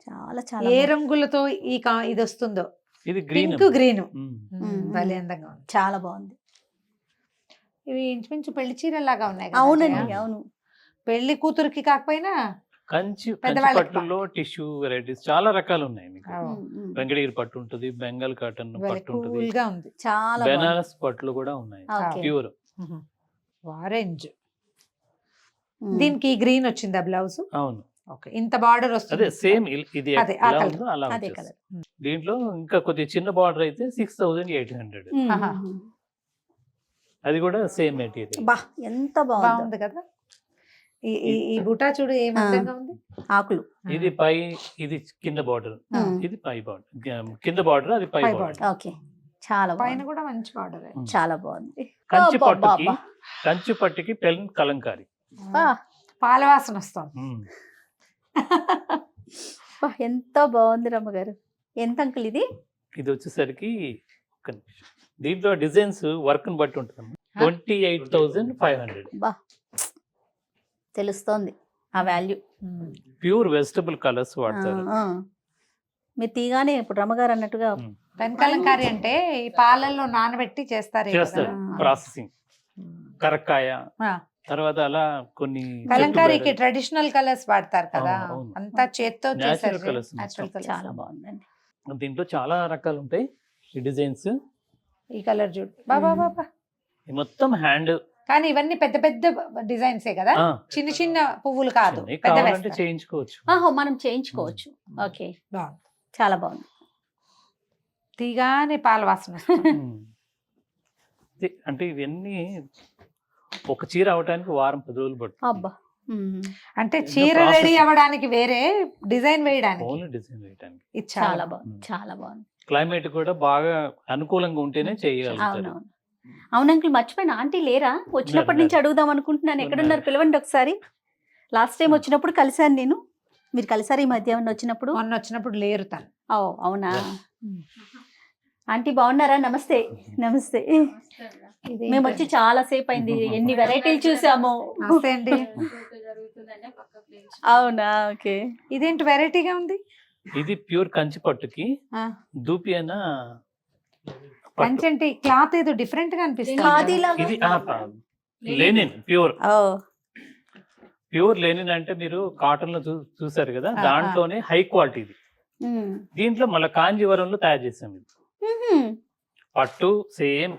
చాలా చాలా ఏ బాగుంది. రంగులతో ఇది వస్తుందో, ఇది గ్రీన్. పింక్ గ్రీన్, మ్మ్. భలే అందంగా ఉంది. చాలా బాగుంది. ఇవి ఇంచుమించు పెళ్లి చీరలాగా ఉన్నాయి కదా అవునండి, జయ? అవును. పెళ్లి కూతురికి కాకపోయినా కంచి పెద్దవాళ్ళకి పట్టులో టిష్యూ వెరైటీస్ చాలా రకాలు ఉన్నాయి మీకు. ఓ, వెంకటగిరి పట్టు ఉంటుంది, బెంగాల్ కాటన్ భలే పట్టు ఉంటుంది, కూల్ గా ఉంది. చాలా బాగుంది. బెనారస్ పట్టులు కూడా ఉన్నాయి ఓకే. ప్యూర్. ఆరెంజ్. మ్మ్. దీనికి గ్రీన్ వచ్చిందా బ్లౌజ్? అవును, ఓకే. ఇంత బార్డర్ అదే వస్తుంది. సేమ్ ఇది అదే, ఆ ఎలా colour. ఉందో అలా అదే వచ్చేస్తుంది. కలర్. దీంట్లో ఇంకా కొద్దిగా చిన్న బార్డర్ అయితే 6,800. మ్మ్. ఆహా. అది కూడా సేమ్ మెటీరియల్. బా ఎంత బాగుంది. బాగుంది కదా. ఈ బుటా చూడు ఏ అందంగా ఉంది. ఆకులు. ఇది పై, ఇది కింద బార్డర్, మ్మ్. ఇది పై బార్డర్. కింద బార్డర్, అది పై పై బార్డర్. ఓకే. చాలా పైన బాగుంది. కూడా మంచి బార్డర్. చాలా బాగుంది. కంచి అబ్బా, పట్టుకి అబ్బా. కంచి పట్టుకి పెన్ కలంకారీ. బా, పాల వాసన వస్తుంది. బా, ఎంత బాగుంది రమ్మగారు. ఎంత అంకుల్ ఇది? ఇది వచ్చేసరికి ఒక్క నిమిషం. దీంట్లో డిజైన్స్ వర్క్ ని బట్టి ఉంటుంది 28,500. బా తెలుస్తోంది ఆ వాల్యూ. ప్యూర్ వెజిటబుల్ కలర్స్ వాడతారు. మీరు తీగానే ఇప్పుడు రమ్మగారు అన్నట్టుగా కలంకారీ అంటే ఈ పాలల్లో నానబెట్టి చేస్తారు చేస్తారు ప్రాసెసింగ్. కరక్కాయ తర్వాత అలా కొన్ని కలంకారీకి ట్రెడిషనల్ కలర్స్ వాడతారు కదా, అవును. అంతా చేత్తో Natural చేస్తారు. colours. Natural colours. చాలా బాగుందండి. దీంట్లో చాలా రకాలు ఉంటాయి ఈ డిజైన్స్. ఈ కలర్ చూడు బాబా బాబా. మొత్తం హ్యాండ్ కానీ ఇవన్నీ పెద్ద పెద్ద డిజైన్సే కదా, చిన్న చిన్న పువ్వులు కాదు. పెద్ద కావాలంటే చేయించుకోవచ్చు. మనం చేయించుకోవచ్చు. ఓకే, బాగుంది, చాలా బాగుంది. తీగానే పాల వాసన వస్తుంది. అంటే ఇవన్నీ ఒక చీర అవటానికి వారం 10 రోజులు పడుతుంది. అబ్బా అంటే చీర రెడీ అవ్వడానికి వేరే, డిజైన్ వేయడానికి ఓన్లీ డిజైన్ వేయడానికి. ఇది చాలా బాగుంది, చాలా బాగుంది. క్లైమేట్ కూడా బాగా అనుకూలంగా ఉంటేనే చేయగలుగుతారు. అవునవును. అవును అంకుల్, మర్చిపోయిన ఆంటీ లేరా? వచ్చినప్పటి నుంచి అడుగుదాం అనుకుంటున్నాను. ఎక్కడున్నారు? పిలవండి ఒకసారి. లాస్ట్ టైం వచ్చినప్పుడు కలిసాను నేను. మీరు కలిసారు ఈ మధ్య వచ్చినప్పుడు? మొన్న వచ్చినప్పుడు లేరు తను. అవునా? ఆంటీ బాగున్నారా? నమస్తే. నమస్తే. మేము వచ్చి చాలా సేపు అయింది, ఎన్ని వెరైటీలు చూసాము. నమస్తే అండి. అవునా? ఓకే. ఇదేంటి వెరైటీగా ఉంది? ఇది ప్యూర్ కంచి పట్టుకి దూపి అయినా కంచెంటి క్లాత్ ఏదో డిఫరెంట్ గా అనిపిస్తుంది. ఇది లెనిన్ ప్యూర్. ప్యూర్ లెనిన్ అంటే మీరు కాటన్ లో చూసారు కదా, దాంట్లోనే హై క్వాలిటీ. ఇది దీంట్లో మళ్ళీ కాంజీవరంలో తయారు చేసాం. ఇది పట్టు సేమ్.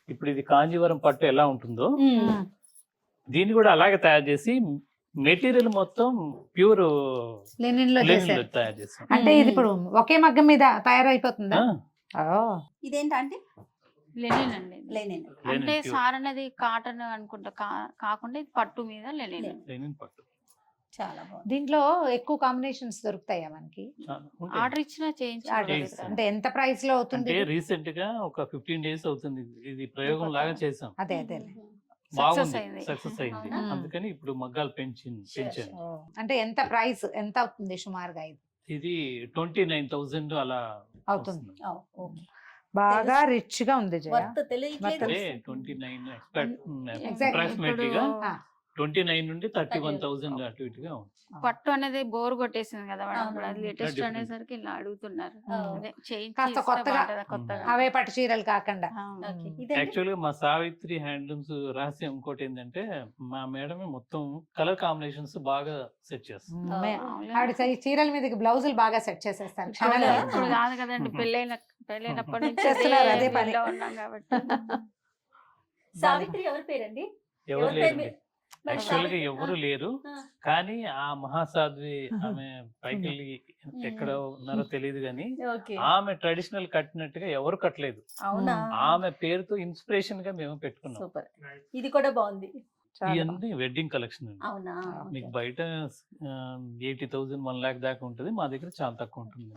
ఇప్పుడు ఇది కాంజీవరం పట్టు ఎలా ఉంటుందో దీన్ని కూడా అలాగే తయారు చేసి మెటీరియల్ మొత్తం ప్యూర్ లెనిన్ లో తయారు చేసాం. అంటే ఇది ఇప్పుడు ఒకే మగ్గం మీద తయారైపోతుందా? ఇదేంటంటే లెనిన్ అండి. లెనిన్ అంటే సార్ అనేది కాటన్ అనుకుంటా, కాకుండా ఇది పట్టు మీద లెనిన్. లెనిన్ పట్టు చాలా బాగుంది. దీంట్లో ఎక్కువ కాంబినేషన్స్ దొరుకుతాయా మనకి? ఆర్డర్ ఇచ్చినా చేయించాలి. అంటే ఎంత ప్రైస్ లో అవుతుంది? అంటే రీసెంట్ గా ఒక 15 days అవుతుంది. ఇది ప్రయోగం లాగా చేసాం. అదే అదే బాగుంది, సక్సెస్ అయింది. అందుకని ఇప్పుడు మగ్గాలు పెంచాను. అంటే ఎంత ప్రైస్ ఎంత అవుతుంది సుమారుగా? ఇది 29,000 అలా అవుతుంది. బాగా రిచ్ గా ఉంది. 29 అప్రాక్సిమేట్లీ గా 29 నుండి 31,000 అటు ఇటుగా ఉంది. పట్టు అనేది బోర్ కొట్టేసింది కదా మేడం, ఇప్పుడు అది లేటెస్ట్ అనేసరికి ఇలా అడుగుతున్నారు. అదే కాస్త కొత్తగా అవే పట్టు చీరలు కాకుండా. యాక్చువల్ గా మా సావిత్రి హ్యాండ్లూమ్స్ రహస్యం ఇంకోటి ఏంటంటే, మా మేడమే మొత్తం కలర్ కాంబినేషన్స్ బాగా సెట్ చేస్తుంది. ఆవిడ చీరల మీదకి బ్లౌజులు బాగా సెట్ చేసేస్తారు. ఇప్పుడు కాదు కదండి, పెళ్ళైనప్పటి నుంచి చేస్తున్నారు అదే పని. ఉన్నాం కాబట్టి. సావిత్రి ఎవరి పేరండి? ఎవరు లేరు, యాక్చువల్ గా ఎవరు లేరు. కానీ ఆ మహాసాధ్వి ఆమె పైకి వెళ్ళి ఎక్కడ ఉన్నారో తెలియదు కానీ ఆమె ట్రెడిషనల్ కట్టినట్టుగా ఎవరు కట్టలేదు. అవునా? ఆమె పేరుతో ఇన్స్పిరేషన్ గా మేము పెట్టుకున్నాం. సూపర్. ఇది కూడా బాగుంది. ఇవన్నీ వెడ్డింగ్ కలెక్షన్ అండి. అవునా? మీకు బయట 80,000 1 lakh దాకా ఉంటుంది, మా దగ్గర చాలా తక్కువ ఉంటుంది.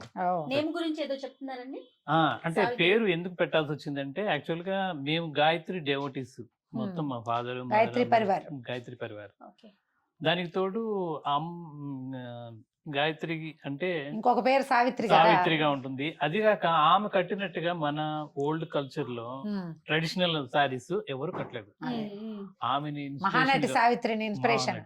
నేమ్ గురించి ఏదో చెప్తున్నారండి. అంటే పేరు ఎందుకు పెట్టాల్సి వచ్చిందంటే, యాక్చువల్ గా మేము గాయత్రి డెవోటీస్ మొత్తం, మా ఫాదర్ గాయత్రి పరివార్. దానికి తోడు గాయత్రి అంటే ఇంకొక పేరు సావిత్రిగా ఉంటుంది. అది కాక ఆమె కట్టినట్టుగా మన ఓల్డ్ కల్చర్ లో ట్రెడిషనల్ సారీస్ ఎవరు కట్టలేదు. ఆమెని మహానటి సావిత్రిని ఇన్స్పిరేషన్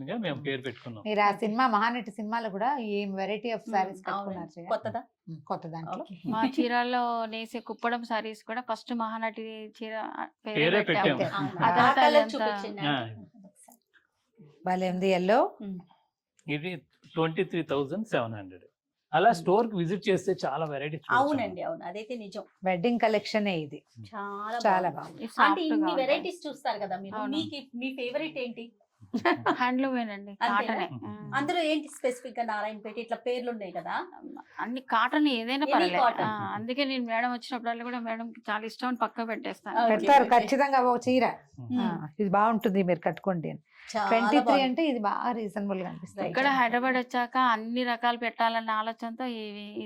గా మేము పేరు పెట్టుకున్నాం. మీరు ఆ సినిమా మహానటి సినిమాలో కూడా ఏం వెరైటీ ఆఫ్ సారీస్ కట్టుకున్నారు. కొత్త దాంట్లో మా చీరల్లో నేసే కుప్పడం సారీస్ కూడా ఫస్ట్ మహానటి చీర పేరే పెట్టాము. భలే ఉంది. ఎల్లో ఇది 23,700. అలా స్టోర్ కి విజిట్ చేస్తే చాలా వెరైటీ. అవునండి, అవును, అదైతే నిజం. వెడ్డింగ్ కలెక్షన్ ఇది చాలా బాగుంది. అంటే ఇన్ని వెరైటీస్ చూస్తారు కదా మీరు, మీ ఫేవరెట్ ఏంటి? హ్యాండ్లూమేనండి, కాటనే. అందులో ఏంటి స్పెసిఫిక్ గా? నారాయణపేట ఇట్లా పేర్లు ఉన్నాయి కదా, అన్ని కాటన్ ఏదైనా పర్లేదు. అందుకే నేను మేడం వచ్చినప్పుడల్లా కూడా మేడం చాలా ఇష్టం అని పక్క పెట్టేస్తాను. పెడతారు ఖచ్చితంగా ఓ చీర. ఇది బాగుంటుంది, మీరు కట్టుకోండి. 23 అంటే ఇది బాగా రీజనబుల్ గా అనిపిస్తుంది. ఇక్కడ హైదరాబాద్ వచ్చాక అన్ని రకాలు పెట్టాలన్న ఆలోచనతో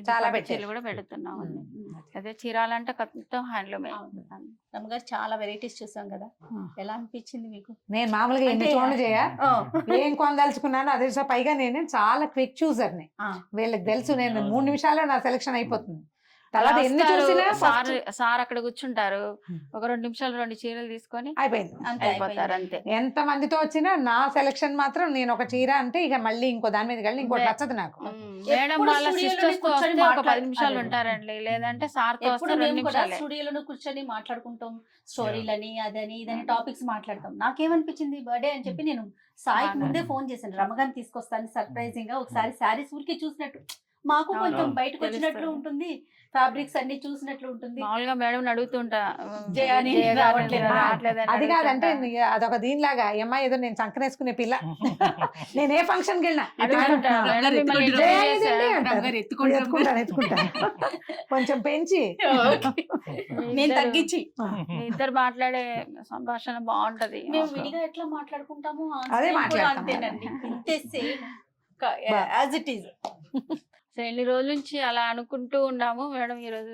చాలా చీరలు కూడా పెడుతున్నాం. అదే చీరాలంటే మొత్తం హ్యాండ్లూమే. రమ్మగారు చాలా వెరైటీస్ చూసాం కదా, ఎలా అనిపించింది మీకు? నేను మామూలుగా ఎన్ని చూడండి ఏం కొనదలుచుకున్నాను అదే. పైగా నేను చాలా క్విక్ చూజర్ ని, వీళ్ళకి తెలుసు నేను 3 నిమిషాల్లో నా సెలెక్షన్ అయిపోతుంది. తర్వాత ఎన్ని చూసినా సార్ సార్ అక్కడ కూర్చుంటారు, ఒక 2 నిమిషాలు 2 చీరలు తీసుకొని అయిపోయింది. అంతే అయిపోతారు అంతే. ఎంత మందితో వచ్చినా నా సెలక్షన్ మాత్రం నేను ఒక చీర అంటే ఇక మళ్ళీ ఇంకో దాని మీదకి వెళ్ళి ఇంకోటి నచ్చదు నాకు. మేడం ఎప్పుడు వాళ్ళ స్టూడియోలోనే సిస్టర్స్ తో కూర్చొని వస్తే ఒక 10 మాట్లాడు- నిమిషాలు అదే. ఉంటారండి, లేదంటే సార్ తో ఎప్పుడు వస్తే 2 మేము కూడా నిమిషాలే. స్టూడియోలో కూర్చొని మాట్లాడుకుంటాం, స్టోరీలని అదని ఇదని టాపిక్స్ మాట్లాడతాం. నాకేమనిపించింది బర్త్డే అని చెప్పి నేను సాయికి ముందే ఫోన్ చేశాను, రమగారిని తీసుకొస్తాను సర్ప్రైజింగ్ గా, ఒకసారి శారీస్ ఊరికి చూసినట్టు మాకు అవును, కొంచెం బయటకు తెలుస్తుంది. వచ్చినట్లు ఉంటుంది, ఫ్యాబ్రిక్స్ అన్ని చూసినట్లు ఉంటుంది. మామూలుగా మేడం అడుగుతుంటా, జయాని జయ గారు రావట్లేదా? రావట్లేదని అది కాదంటే అడుగుతుంటా. అదొక దీనిలాగా అమ్మాయి ఏదో నేను చంకనేసుకునే పిల్ల, నేను ఏ ఫంక్షన్ కి వెళ్ళినా అడుగుతుంటా, ఆ, మేడం ఎత్తుకుంటూ మిమ్మల్ని జయ ఇంటర్వ్యూ ఇదండి చేశా. అంటారు. రమగారు ఎత్తుకుంటాం. ఎత్తుకుంటాను కొంచెం పెంచి నేను తగ్గించి మీ ఇద్దరు మాట్లాడే సంభాషణ బాగుంటది. మేము విడిగా ఎట్లా మాట్లాడుకుంటాము అదే కూడా మాట్లాడతాం. అంతేనండి, ఇంతే same as it is. So ఎన్ని రోజుల నుంచి అలా అనుకుంటూ ఉన్నాము మేడం, ఈ రోజు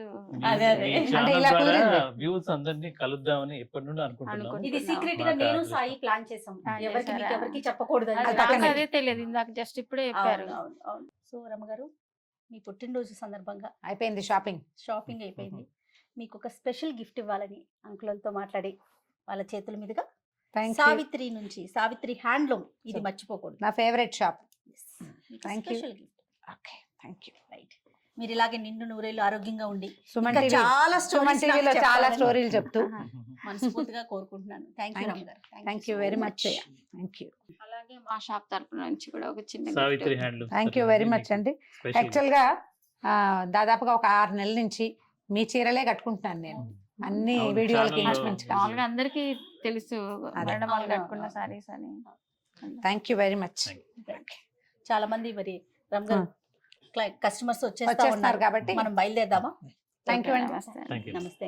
అదే, అదే. ఈ అంటే ఛానల్ ఇలా ద్వారా కుదిరింది. వ్యూస్ అందరినీ కలుద్దామని ఎప్పటి నుండి అనుకుంటున్నాం. అనుకుంటున్నాం. ఇది సీక్రెట్ గా నేను మాకు సాయి ప్లాన్ చేసాం, ప్లాన్ ఎవరికి చేశారా? మీకు ఎవరికి చెప్పకూడదు అని. అది అది పక్కన నాకు పెట్టి. అదే తెలియదు, ఇందాక జస్ట్ ఇప్పుడే చెప్పారు. అవును, అవును, అవును. సో రమగారు, మీ పుట్టినరోజు సందర్భంగా అయిపోయింది షాపింగ్. షాపింగ్ అయిపోయింది, మీకు ఒక స్పెషల్ గిఫ్ట్ ఇవ్వాలని అంకులతో మాట్లాడి వాళ్ళ చేతుల మీదుగా థ్యాంక్ యూ. సావిత్రి నుంచి, సావిత్రి హ్యాండ్లూమ్, ఇది మర్చిపోకూడదు. నా favourite shop. Thank you. Special gift. Okay, thank you. Right, మీరు ఇలాగే నిండు నూరేళ్ళు ఆరోగ్యంగా ఉండి సుమన్ ఇంకా టీవీ, చాలా సుమన్ స్టోరీస్ టీవీలో చాలా స్టోరీలు చెప్తూ. మనస్ఫూర్తిగా కోరుకుంటున్నాను. థ్యాంక్ యూ Thank రమగారు. Thank you very much. Thank you. అలాగే మా షాప్ తరపున నుంచి కూడా ఒక చిన్న Savitri gift. Handloom. Thank you very much అండి. యాక్చువల్గా దాదాపుగా ఒక 6 నెలల నుంచి మీ చీరలే కట్టుకుంటున్నాను నేను, అన్ని అవును, వీడియోలకి ఛానల్లో ఇంచుమించుగా. మామూలుగా అందరికి తెలుసు అదే. మేడం వాళ్ళు అవును, కట్టుకున్న అవును. సారీస్ అని. Thank you very much. చాలా మంది మరి రమగారు కస్టమర్స్ వచ్చేస్తా వచ్చేస్తున్నారు ఉన్నారు కాబట్టి మనం బయలుదేరదామా? థ్యాంక్ యూ అండి. నమస్తే. Thank you. నమస్తే.